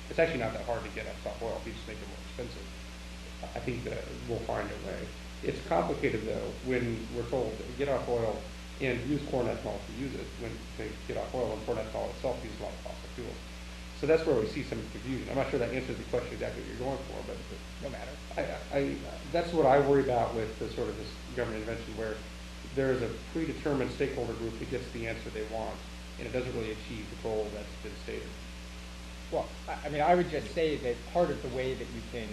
It's actually not that hard to get off oil if you just make it more expensive. I think that we'll find a way. It's complicated though when we're told to get off oil and use corn ethanol to use it, when to get off oil, and corn ethanol itself uses a lot of fossil fuels. So that's where we see some confusion. I'm not sure that answers the question exactly what you're going for, but No matter. that's what I worry about with the sort of this government intervention, where there is a predetermined stakeholder group that gets the answer they want, and it doesn't really achieve the goal that's been stated. Well, I mean, I would just say that part of the way that you can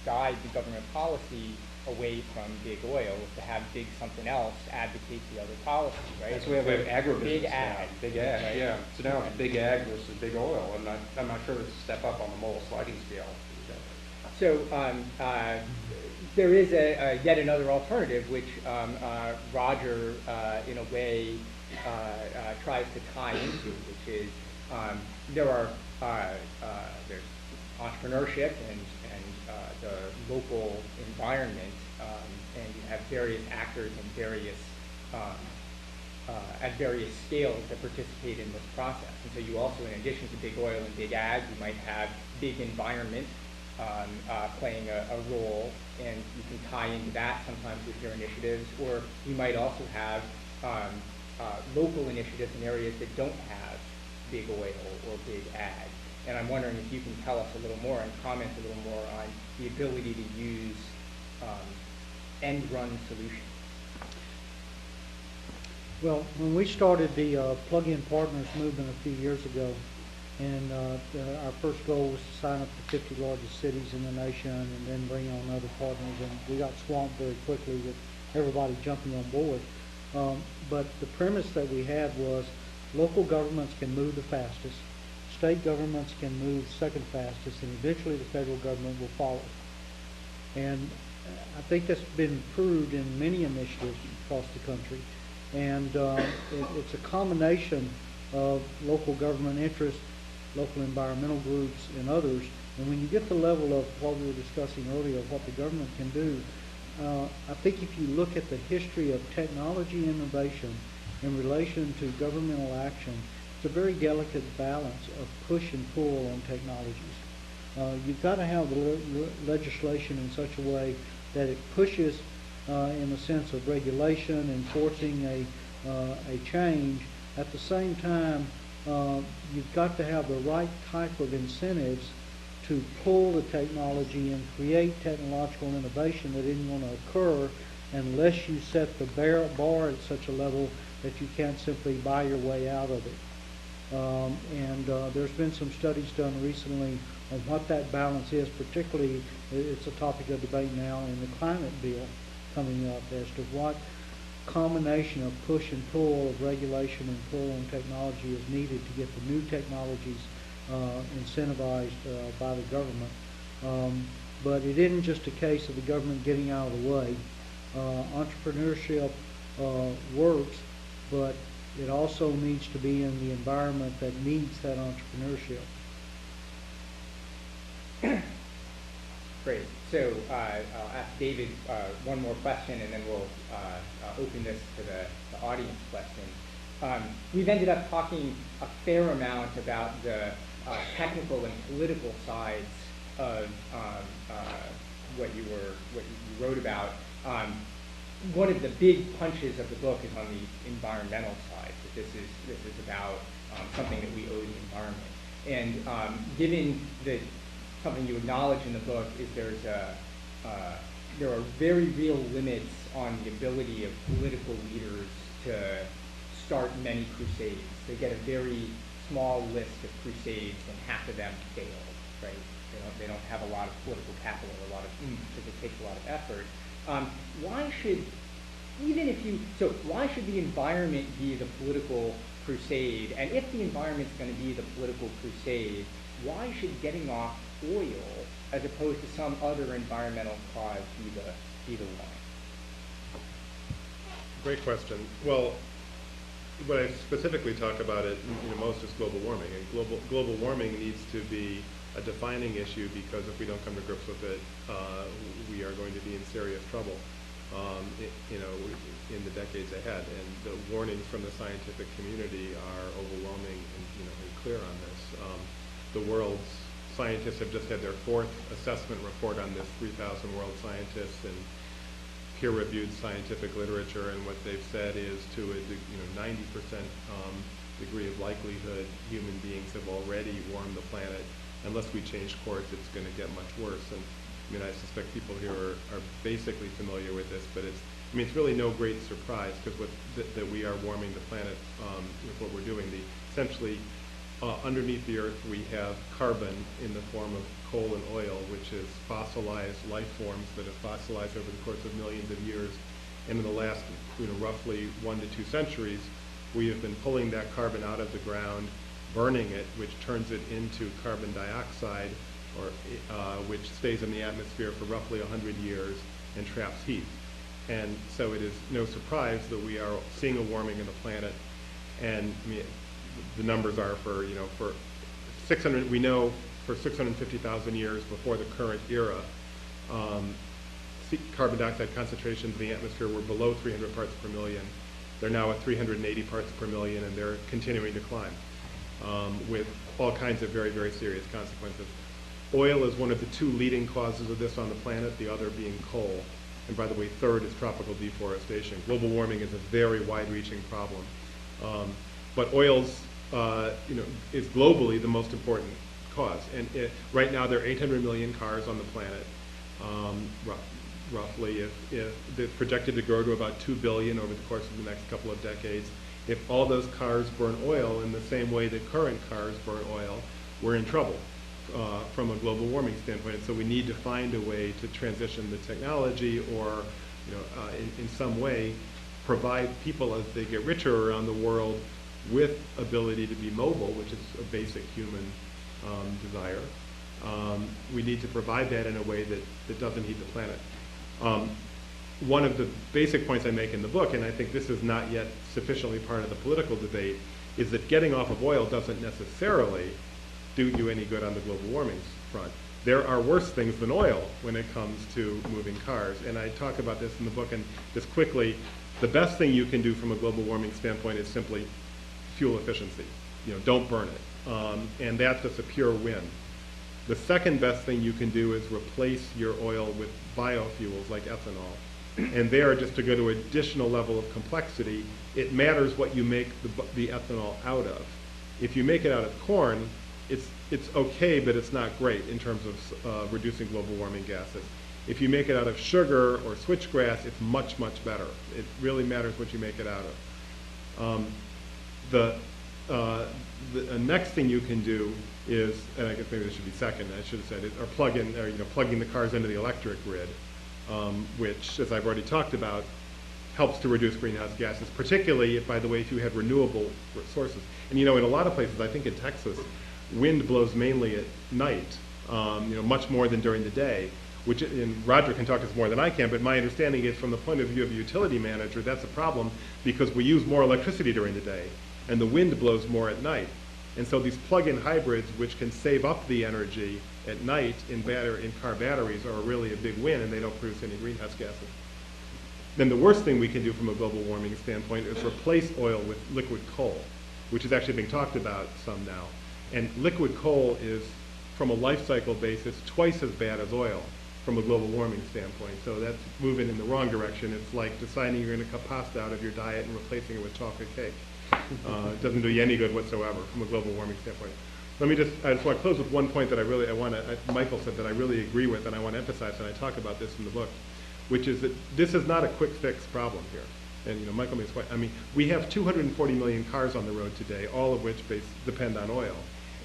guide the government policy away from big oil is to have big something else advocate the other policy, right? That's why we have agribusiness. Big now. ag. Big ag, right? yeah. So now it's big ag versus big oil, and I'm not sure it's a step up on the moral sliding scale. So there is yet another alternative, which Roger, in a way, tries to tie into, which is there's entrepreneurship and the local environment, and you have various actors and various at various scales that participate in this process. And so you also, in addition to big oil and big ag, you might have big environment playing a role, and you can tie into that sometimes with your initiatives, or you might also have local initiatives in areas that don't have big oil or big ag. And I'm wondering if you can tell us a little more and comment a little more on the ability to use end-run solutions. Well, when we started the Plug-in Partners movement a few years ago, and our first goal was to sign up the 50 largest cities in the nation and then bring on other partners, and we got swamped very quickly with everybody jumping on board. But the premise that we had was local governments can move the fastest, state governments can move second fastest, and eventually the federal government will follow. And I think that's been proved in many initiatives across the country. And it's a combination of local government interests, local environmental groups, and others. And when you get to the level of what we were discussing earlier, of what the government can do, I think if you look at the history of technology innovation in relation to governmental action, it's a very delicate balance of push and pull on technologies. You've got to have the legislation in such a way that it pushes in the sense of regulation, enforcing a change. At the same time, you've got to have the right type of incentives to pull the technology and create technological innovation that isn't going to occur unless you set the bar at such a level that you can't simply buy your way out of it. There's been some studies done recently on what that balance is, particularly it's a topic of debate now in the climate bill coming up as to what combination of push and pull of regulation and pull on technology is needed to get the new technologies incentivized by the government. But it isn't just a case of the government getting out of the way. Entrepreneurship works, but it also needs to be in the environment that needs that entrepreneurship. Great. So I'll ask David one more question, and then we'll open this to the audience question. We've ended up talking a fair amount about the technical and political sides of what you wrote about. One of the big punches of the book is on the environmental side. That this is about something that we owe the environment. And given that something you acknowledge in the book is there are very real limits on the ability of political leaders to start many crusades. They get a very small list of crusades, and half of them fail, right? They don't have a lot of political capital or a lot of oomph because it takes a lot of effort. Why should the environment be the political crusade? And if the environment's going to be the political crusade, why should getting off oil, as opposed to some other environmental cause, be the one? Great question. Well, what I specifically talk about it most is global warming, and global warming needs to be a defining issue, because if we don't come to grips with it, we are going to be in serious trouble. you know, in the decades ahead. And the warnings from the scientific community are overwhelming and, you know, and clear on this. The world's scientists have just had their 4th assessment report on this, 3,000 world scientists and peer-reviewed scientific literature, and what they've said is to a 90% degree of likelihood human beings have already warmed the planet. Unless we change course, it's going to get much worse. And I mean, I suspect people here are basically familiar with this, but it's really no great surprise, because that we are warming the planet with what we're doing. Essentially, underneath the Earth, we have carbon in the form of coal and oil, which is fossilized life forms that have fossilized over the course of millions of years. And in the last, roughly 1 to 2 centuries, we have been pulling that carbon out of the ground, burning it, which turns it into carbon dioxide, which stays in the atmosphere for roughly 100 years and traps heat. And so it is no surprise that we are seeing a warming of the planet. And I mean, the numbers are for 600, we know for 650,000 years before the current era, carbon dioxide concentrations in the atmosphere were below 300 parts per million. They're now at 380 parts per million, and they're continuing to climb with all kinds of very, very serious consequences. Oil is one of the 2 leading causes of this on the planet, the other being coal. And by the way, 3rd is tropical deforestation. Global warming is a very wide-reaching problem. But oil's, is globally the most important cause. And right now there are 800 million cars on the planet, roughly. If it's projected to grow to about 2 billion over the course of the next couple of decades. If all those cars burn oil in the same way that current cars burn oil, we're in trouble from a global warming standpoint. And so we need to find a way to transition the technology, or in some way provide people, as they get richer around the world, with ability to be mobile, which is a basic human desire. We need to provide that in a way that doesn't heat the planet. One of the basic points I make in the book, and I think this is not yet sufficiently part of the political debate, is that getting off of oil doesn't necessarily do you any good on the global warming front. There are worse things than oil when it comes to moving cars, and I talk about this in the book. And just quickly, the best thing you can do from a global warming standpoint is simply fuel efficiency. Don't burn it, and that's just a pure win. The second best thing you can do is replace your oil with biofuels like ethanol. And there, just to go to an additional level of complexity, it matters what you make the ethanol out of. If you make it out of corn, it's okay, but it's not great in terms of reducing global warming gases. If you make it out of sugar or switchgrass, it's much, much better. It really matters what you make it out of. The next thing you can do is, and I guess maybe this should be second, I should have said it, or plugging the cars into the electric grid, which, as I've already talked about, helps to reduce greenhouse gases, particularly if, by the way, if you have renewable sources. And in a lot of places, I think in Texas, wind blows mainly at night, much more than during the day, which, and Roger can talk to this more than I can, but my understanding is, from the point of view of a utility manager, that's a problem because we use more electricity during the day, and the wind blows more at night. And so these plug-in hybrids, which can save up the energy at night in car batteries, are really a big win, and they don't produce any greenhouse gases. Then the worst thing we can do from a global warming standpoint is replace oil with liquid coal, which is actually being talked about some now. And liquid coal is, from a life cycle basis, twice as bad as oil from a global warming standpoint. So that's moving in the wrong direction. It's like deciding you're going to cut pasta out of your diet and replacing it with chocolate cake. It doesn't do you any good whatsoever from a global warming standpoint. I just want to close with one point that Michael said that I really agree with, and I want to emphasize, and I talk about this in the book, which is that this is not a quick fix problem here. And Michael makes point. I mean, we have 240 million cars on the road today, all of which depend on oil.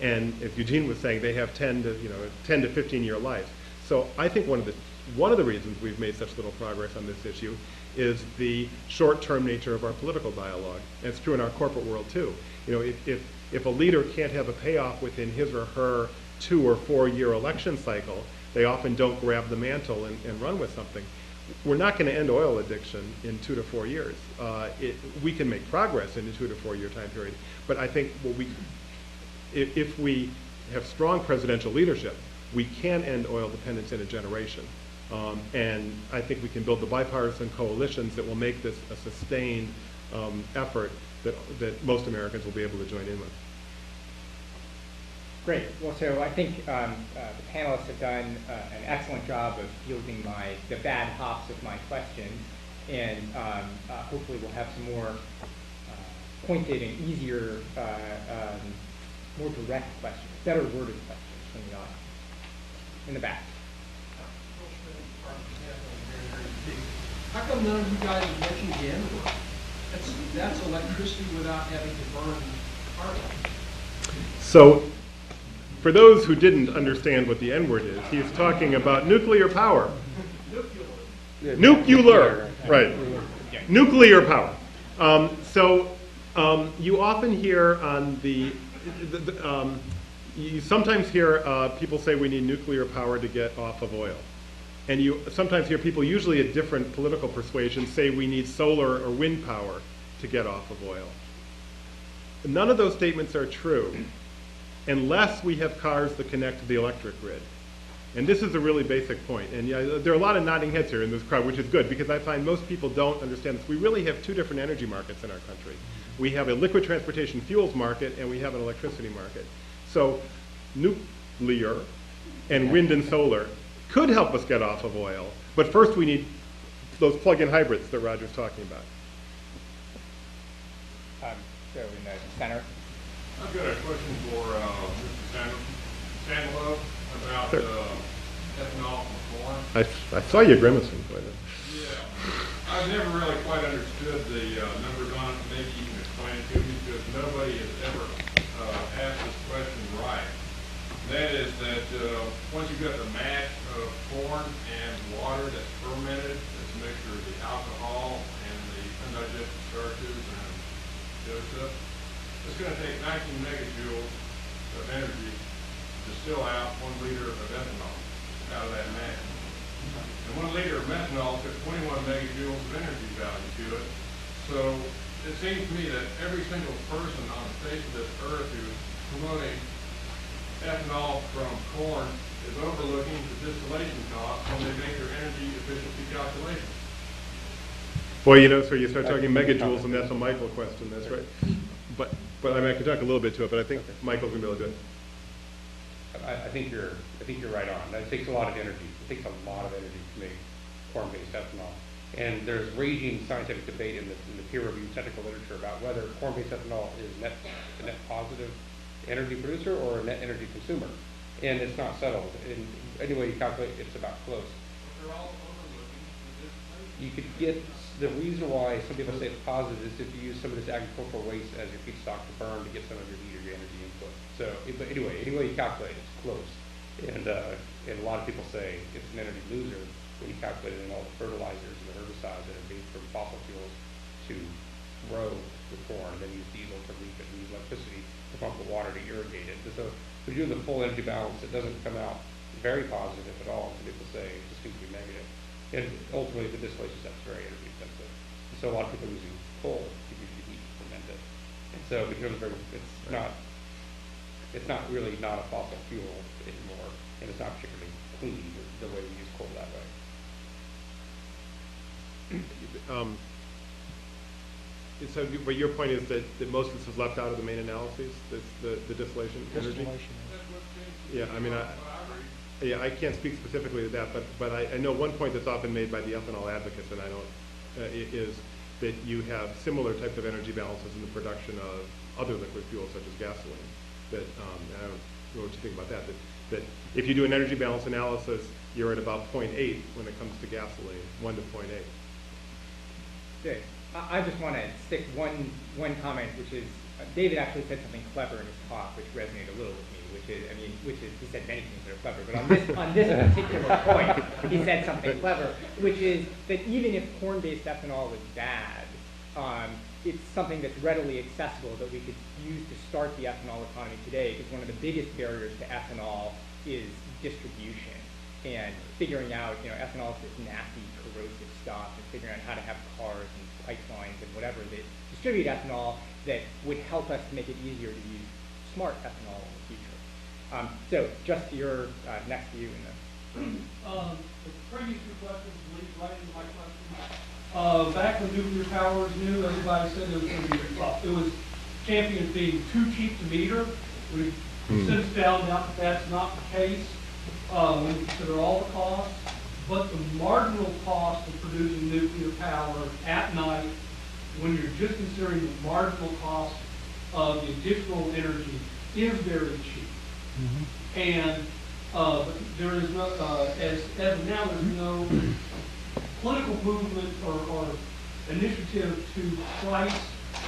And as Eugene was saying, they have 10 to 15 year lives. So I think one of the reasons we've made such little progress on this issue is the short-term nature of our political dialogue. And it's true in our corporate world too. If a leader can't have a payoff within his or her 2 or 4 year election cycle, they often don't grab the mantle and run with something. We're not going to end oil addiction in 2 to 4 years. We can make progress in a 2 to 4 year time period, but I think if we have strong presidential leadership, we can end oil dependence in a generation. And I think we can build the bipartisan coalitions that will make this a sustained effort that most Americans will be able to join in with. Great. Well, so I think the panelists have done an excellent job of fielding the bad hops of my questions, and hopefully we'll have some more pointed and easier, more direct questions, better worded questions from the audience. In the back. How come none of you guys mentioned the N-word? That's electricity without having to burn carbon. So, for those who didn't understand what the N-word is, he's talking about nuclear power. Nuclear, right. Nuclear power. You often hear on you sometimes hear people say we need nuclear power to get off of oil. And you sometimes hear people, usually at different political persuasions, say we need solar or wind power to get off of oil. None of those statements are true unless we have cars that connect to the electric grid. And this is a really basic point. And yeah, there are a lot of nodding heads here in this crowd, which is good, because I find most people don't understand this. We really have two different energy markets in our country. We have a liquid transportation fuels market, and we have an electricity market. So nuclear and wind and solar could help us get off of oil, but first we need those plug-in hybrids that Roger's talking about. So in the center. I've got a question for Mr. Sandalow about Sure. ethanol from corn. I saw you grimacing quite a bit. Yeah, I've never really quite understood the numbers on it. Maybe you can explain it to me, because nobody has ever asked this question right. That is that once you've got the mash of corn and water that's fermented, that's a mixture of the alcohol and the undigested starches and the other stuff, it's going to take 19 megajoules of energy to distill out 1 liter of ethanol out of that mash. And 1 liter of methanol took 21 megajoules of energy value to it. So it seems to me that every single person on the face of this earth who's promoting ethanol from corn is overlooking the distillation costs when they make their energy efficiency calculations. Boy, you know, sir, you start talking megajoules, and that's a Michael question, that's right. But I mean, I can talk a little bit to it, but I think Michael's gonna be able to do it. I think you're right on. It takes a lot of energy. It takes a lot of energy to make corn-based ethanol. And there's raging scientific debate in the peer-reviewed technical literature about whether corn-based ethanol is a net positive energy producer or a net energy consumer. And it's not settled. In any way you calculate, it's about close. They're all overlooking the distillation. You could get, the reason why some people say it's positive is if you use some of this agricultural waste as your feedstock to burn to get some of your heat or your energy input. So, but anyway, any way you calculate it, it's close. And a lot of people say it's an energy loser when you calculate it in all the fertilizers and the herbicides that are made from fossil fuels to grow the corn, and then use diesel to reap it, and use electricity to pump the water to irrigate it. And so if we do the full energy balance, it doesn't come out very positive, if at all. Some people say it just seems to be negative. And ultimately, the distillation step's very energy intensive. And so a lot of people are using coal to use the heat to ferment it. And so it becomes it's not really not a fossil fuel anymore, and it's not particularly clean the way we use coal that way. So, but your point is that most of this is left out of the main analyses, the distillation energy? Yeah, I mean, I can't speak specifically to that, but I know one point that's often made by the ethanol advocates, and I don't, is that you have similar types of energy balances in the production of other liquid fuels such as gasoline. That I don't know what you think about that. That if you do an energy balance analysis, you're at about 0.8 when it comes to gasoline, 1 to 0.8. Good. I just want to stick one comment, which is David actually said something clever in his talk, which resonated a little with me. Which is he said many things that are clever, but on this particular point, he said something clever, which is that even if corn-based ethanol was bad, it's something that's readily accessible that we could use to start the ethanol economy today, because one of the biggest barriers to ethanol is distribution and figuring out, ethanol is this nasty, corrosive stuff, and figuring out how to have cars and pipelines and whatever that distribute ethanol that would help us to make it easier to use smart ethanol in the future. So just to your next to you in the The previous two questions lead right into my question. Back when nuclear power was new, everybody said it was going to be, it was championed being too cheap to meter. We've since found out that that's not the case when you consider all the costs. But the marginal cost of producing nuclear power at night, when you're just considering the marginal cost of the additional energy, is very cheap. And but there is no, as of now, there's no political movement or initiative to price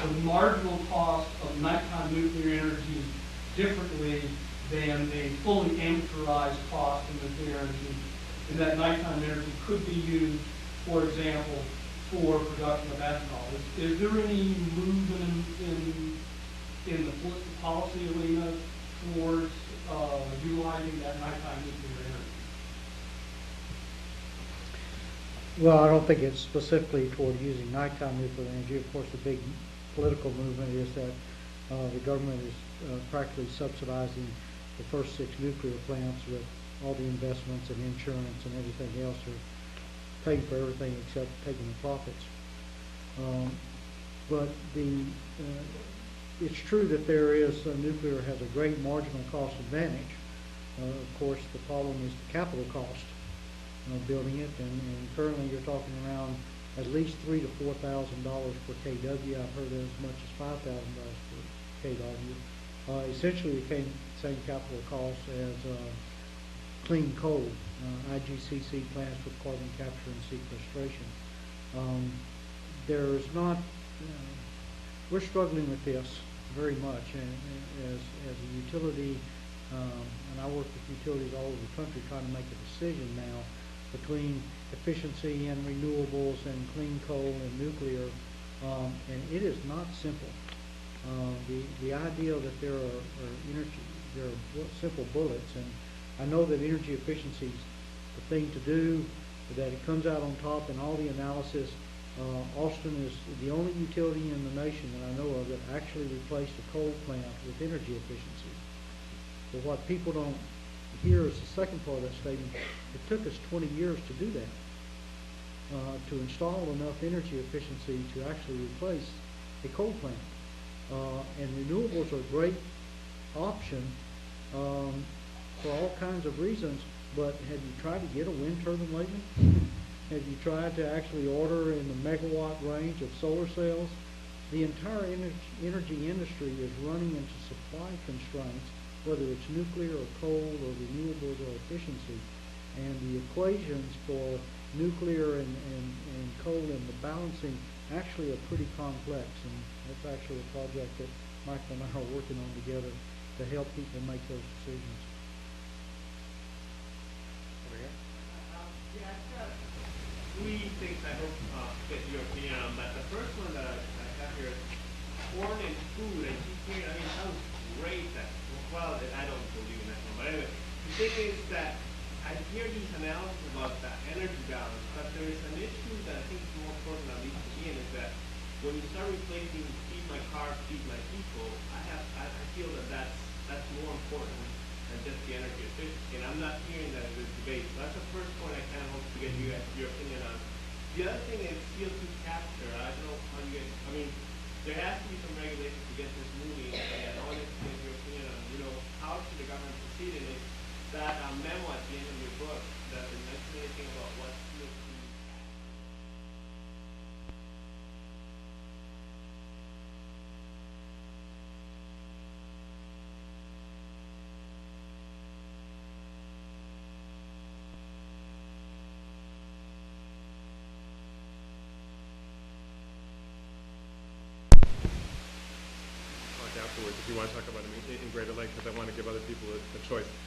the marginal cost of nighttime nuclear energy differently than the fully amortized cost of nuclear energy. And that nighttime energy could be used, for example, for production of ethanol. Is there any movement in the political policy arena towards utilizing that nighttime nuclear energy? Well, I don't think it's specifically toward using nighttime nuclear energy. Of course, the big political movement is that the government is practically subsidizing the first 6 nuclear plants with all the investments and insurance and everything else. Are paying for everything except taking the profits. But it's true that nuclear has a great marginal cost advantage. Of course, the problem is the capital cost of building it, and currently you're talking around at least $3,000 to $4,000 per kW. I've heard as much as $5,000 per kW. Essentially, the same capital cost as clean coal, IGCC plants with carbon capture and sequestration. There's not. We're struggling with this very much, and as a utility, and I work with utilities all over the country trying to make a decision now between efficiency and renewables and clean coal and nuclear, and it is not simple. The idea that there are simple bullets, and I know that energy efficiency is the thing to do, that it comes out on top in all the analysis. Austin is the only utility in the nation that I know of that actually replaced a coal plant with energy efficiency. But what people don't hear is the second part of that statement. It took us 20 years to do that, to install enough energy efficiency to actually replace a coal plant. And renewables are a great option for all kinds of reasons, but have you tried to get a wind turbine lately? Have you tried to actually order in the megawatt range of solar cells? The entire energy industry is running into supply constraints, whether it's nuclear or coal or renewables or efficiency. And the equations for nuclear and coal and the balancing actually are pretty complex. And that's actually a project that Michael and I are working on together to help people make those decisions. Yeah, I've got 3 things I hope to get your opinion on. But the first one that I have here is corn and food. I keep hearing, I mean, it sounds great that, well, I don't believe in that one. But anyway, the thing is that I hear these analysis about the energy balance, but there is an issue that I think is more important, at least to me, and is that when you start replacing feed my car, feed my people, I feel that that's more important than just the energy efficiency. And I'm not hearing that in this debate. So that's the first point I kind of hope to get your opinion on. The other thing is CO2 capture. I don't know how you guys, I mean, there has to be some regulation to get this moving, and I wanted to get your opinion on, how should the government proceed in it? That memo at the end of your book doesn't mention anything about what CO2. Afterwards, if you want to talk about them in greater length, because I want to give other people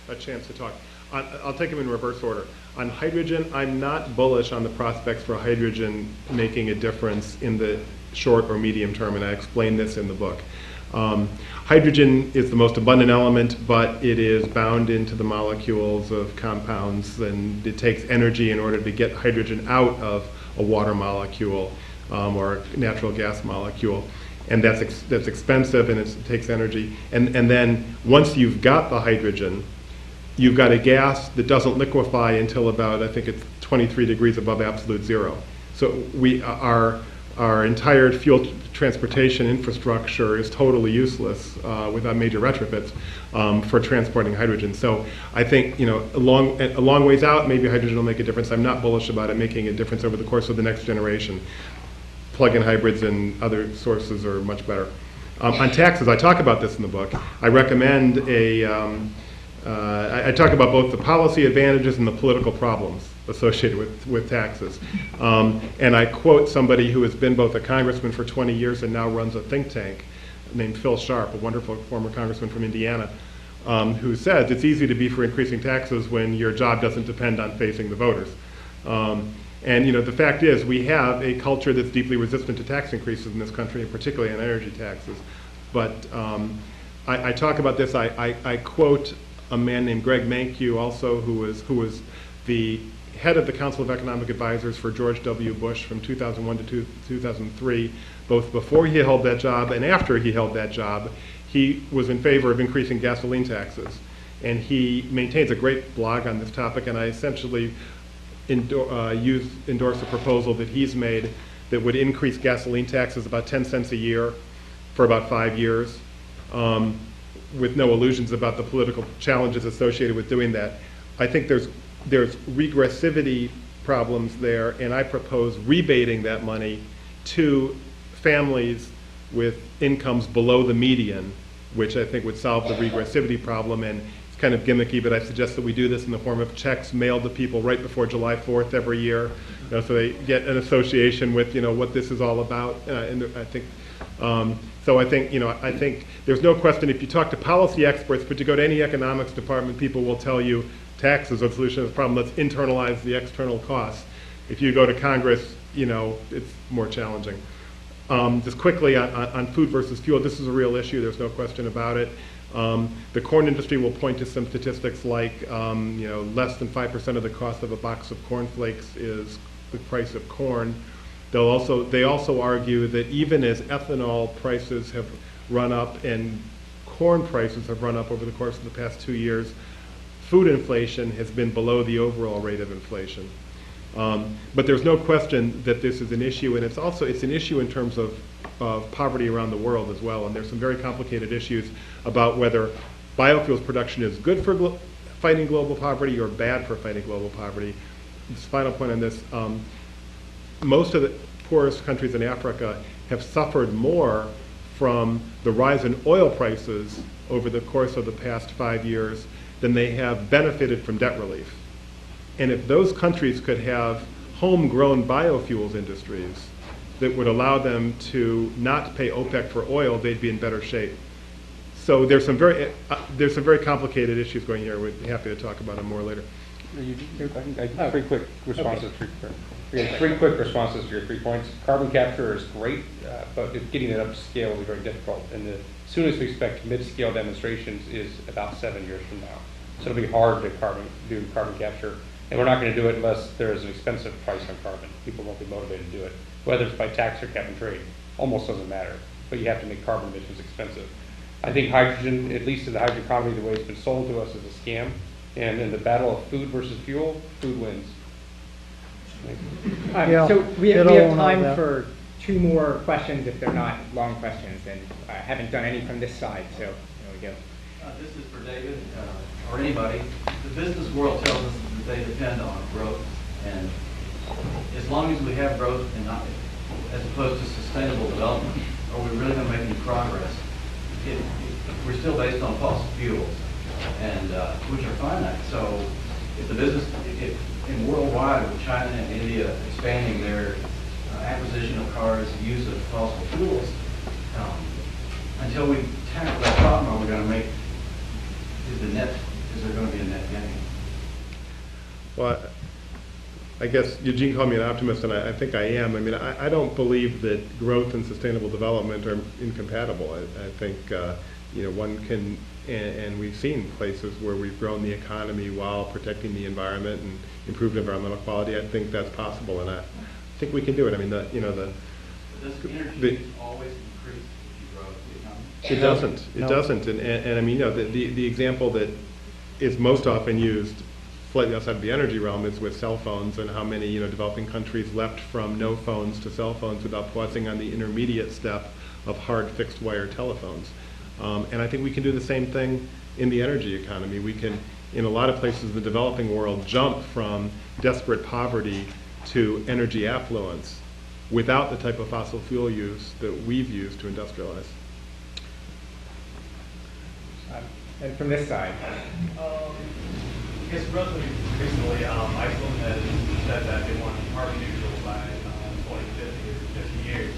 a chance to talk. I'll take them in reverse order. On hydrogen, I'm not bullish on the prospects for hydrogen making a difference in the short or medium term, and I explain this in the book. Hydrogen is the most abundant element, but it is bound into the molecules of compounds, and it takes energy in order to get hydrogen out of a water molecule or a natural gas molecule. And that's expensive, and it takes energy. And then once you've got the hydrogen, you've got a gas that doesn't liquefy until about, I think it's 23 degrees above absolute zero. So our entire fuel transportation infrastructure is totally useless without major retrofits for transporting hydrogen. So I think, a long ways out, maybe hydrogen will make a difference. I'm not bullish about it making a difference over the course of the next generation. Plug-in hybrids and other sources are much better. On taxes, I talk about this in the book. I recommend I talk about both the policy advantages and the political problems associated with taxes. And I quote somebody who has been both a congressman for 20 years and now runs a think tank named Phil Sharp, a wonderful former congressman from Indiana, who says it's easy to be for increasing taxes when your job doesn't depend on facing the voters. And the fact is we have a culture that's deeply resistant to tax increases in this country, and particularly on energy taxes. But I talk about this, I quote a man named Greg Mankiw also, who was the head of the Council of Economic Advisors for George W. Bush from 2001 to 2003. Both before he held that job and after he held that job, he was in favor of increasing gasoline taxes. And he maintains a great blog on this topic, and I essentially endorse a proposal that he's made that would increase gasoline taxes about 10 cents a year for about 5 years, with no illusions about the political challenges associated with doing that. I think there's regressivity problems there, and I propose rebating that money to families with incomes below the median, which I think would solve the regressivity problem. And it's kind of gimmicky, but I suggest that we do this in the form of checks mailed to people right before July 4th every year, so they get an association with what this is all about. And I think so. I think there's no question. If you talk to policy experts, but you go to any economics department, people will tell you taxes are the solution to the problem. Let's internalize the external costs. If you go to Congress, it's more challenging. Just quickly on food versus fuel, this is a real issue. There's no question about it. The corn industry will point to some statistics like, less than 5% of the cost of a box of cornflakes is the price of corn. They also argue that even as ethanol prices have run up and corn prices have run up over the course of the past 2 years, food inflation has been below the overall rate of inflation. But there's no question that this is an issue, and it's an issue in terms of poverty around the world as well. And there's some very complicated issues about whether biofuels production is good for fighting global poverty or bad for fighting global poverty. This final point on this, most of the poorest countries in Africa have suffered more from the rise in oil prices over the course of the past 5 years than they have benefited from debt relief. And if those countries could have homegrown biofuels industries that would allow them to not pay OPEC for oil, they'd be in better shape. So there's some very complicated issues going here. We'd be happy to talk about them more later. Three quick responses. Okay. Three quick responses to your 3 points. Carbon capture is great, but getting it up to scale will be very difficult. And the soonest we expect mid-scale demonstrations is about 7 years from now. So it'll be hard to do carbon capture. And we're not going to do it unless there is an expensive price on carbon. People won't be motivated to do it. Whether it's by tax or cap and trade, almost doesn't matter. But you have to make carbon emissions expensive. I think hydrogen, at least in the hydrogen economy, the way it's been sold to us, is a scam. And in the battle of food versus fuel, food wins. So we have time for 2 more questions if they're not long questions, and I haven't done any from this side, so there we go. This is for David or anybody. The business world tells us that they depend on growth, and as long as we have growth and not, as opposed to sustainable development, are we really going to make any progress? We're still based on fossil fuels, and which are finite. So if the business, in worldwide, with China and India expanding their acquisition of cars, use of fossil fuels, until we tackle that problem, are we going to make, is there going to be a net gain? Well, I guess Eugene called me an optimist, and I think I am. I mean, I don't believe that growth and sustainable development are incompatible. I think, one can, and we've seen places where we've grown the economy while protecting the environment and improved environmental quality. I think that's possible, and I think we can do it. I mean, Does energy always increase if you grow the economy? It doesn't. It doesn't. And I mean, the example that is most often used slightly outside of the energy realm is with cell phones, and how many developing countries left from no phones to cell phones without pausing on the intermediate step of hard fixed wire telephones. And I think we can do the same thing in the energy economy. We can, in a lot of places in the developing world, jump from desperate poverty to energy affluence without the type of fossil fuel use that we've used to industrialize. And from this side. I guess relatively recently, Iceland has said that they want to be carbon neutral by 2050 or 50 years.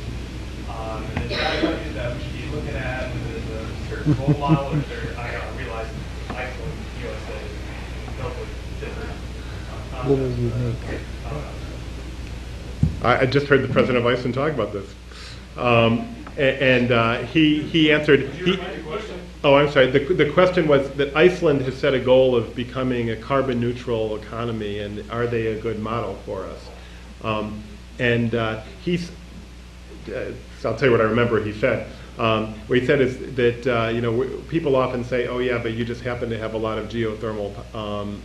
And is that something that we should be looking at with a certain role model? Or is there, I realize Iceland, USA is totally different. I just heard the president of Iceland talk about this. He answered. Oh, I'm sorry. The question was that Iceland has set a goal of becoming a carbon neutral economy, and are they a good model for us? I'll tell you what I remember he said. What he said is that people often say, oh yeah, but you just happen to have a lot of geothermal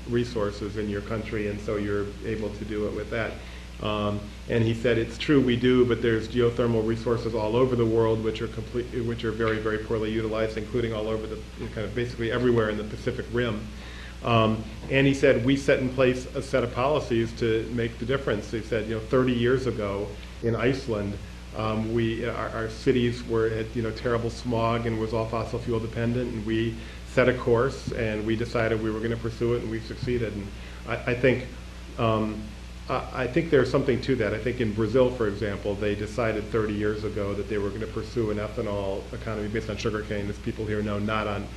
resources in your country, and so you're able to do it with that. And he said, it's true we do, but there's geothermal resources all over the world which are very, very poorly utilized, including all over the kind of basically everywhere in the Pacific Rim. And he said, we set in place a set of policies to make the difference. He said, 30 years ago in Iceland, our cities had terrible smog and was all fossil fuel dependent, and we set a course and we decided we were going to pursue it, and we succeeded. And I think there's something to that. I think in Brazil, for example, they decided 30 years ago that they were going to pursue an ethanol economy based on sugarcane, as people here know, not on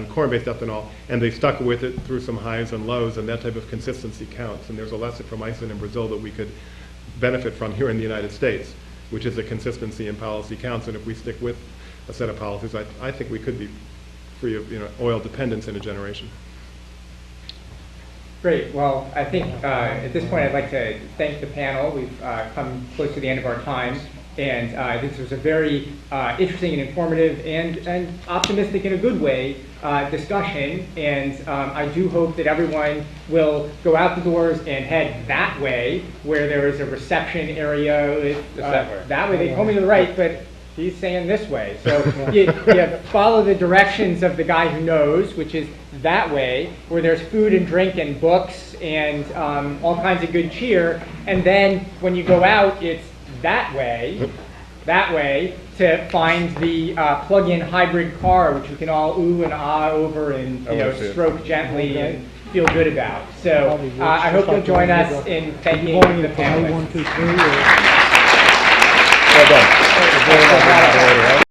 corn-based ethanol, and they stuck with it through some highs and lows, and that type of consistency counts. And there's a lesson from Iceland and Brazil that we could benefit from here in the United States, which is that consistency in policy counts, and if we stick with a set of policies, I think we could be free of oil dependence in a generation. Great. Well, I think at this point I'd like to thank the panel. We've come close to the end of our time, and this was a very interesting and informative and optimistic in a good way discussion. And I do hope that everyone will go out the doors and head that way, where there is a reception area. That way. They told me to the right, but he's saying this way. So you follow the directions of the guy who knows, which is that way, where there's food and drink and books and all kinds of good cheer. And then when you go out, it's that way to find the plug-in hybrid car, which we can all ooh and ah over and stroke gently and feel good about. So I hope you'll join us in thanking the panelists. Well done.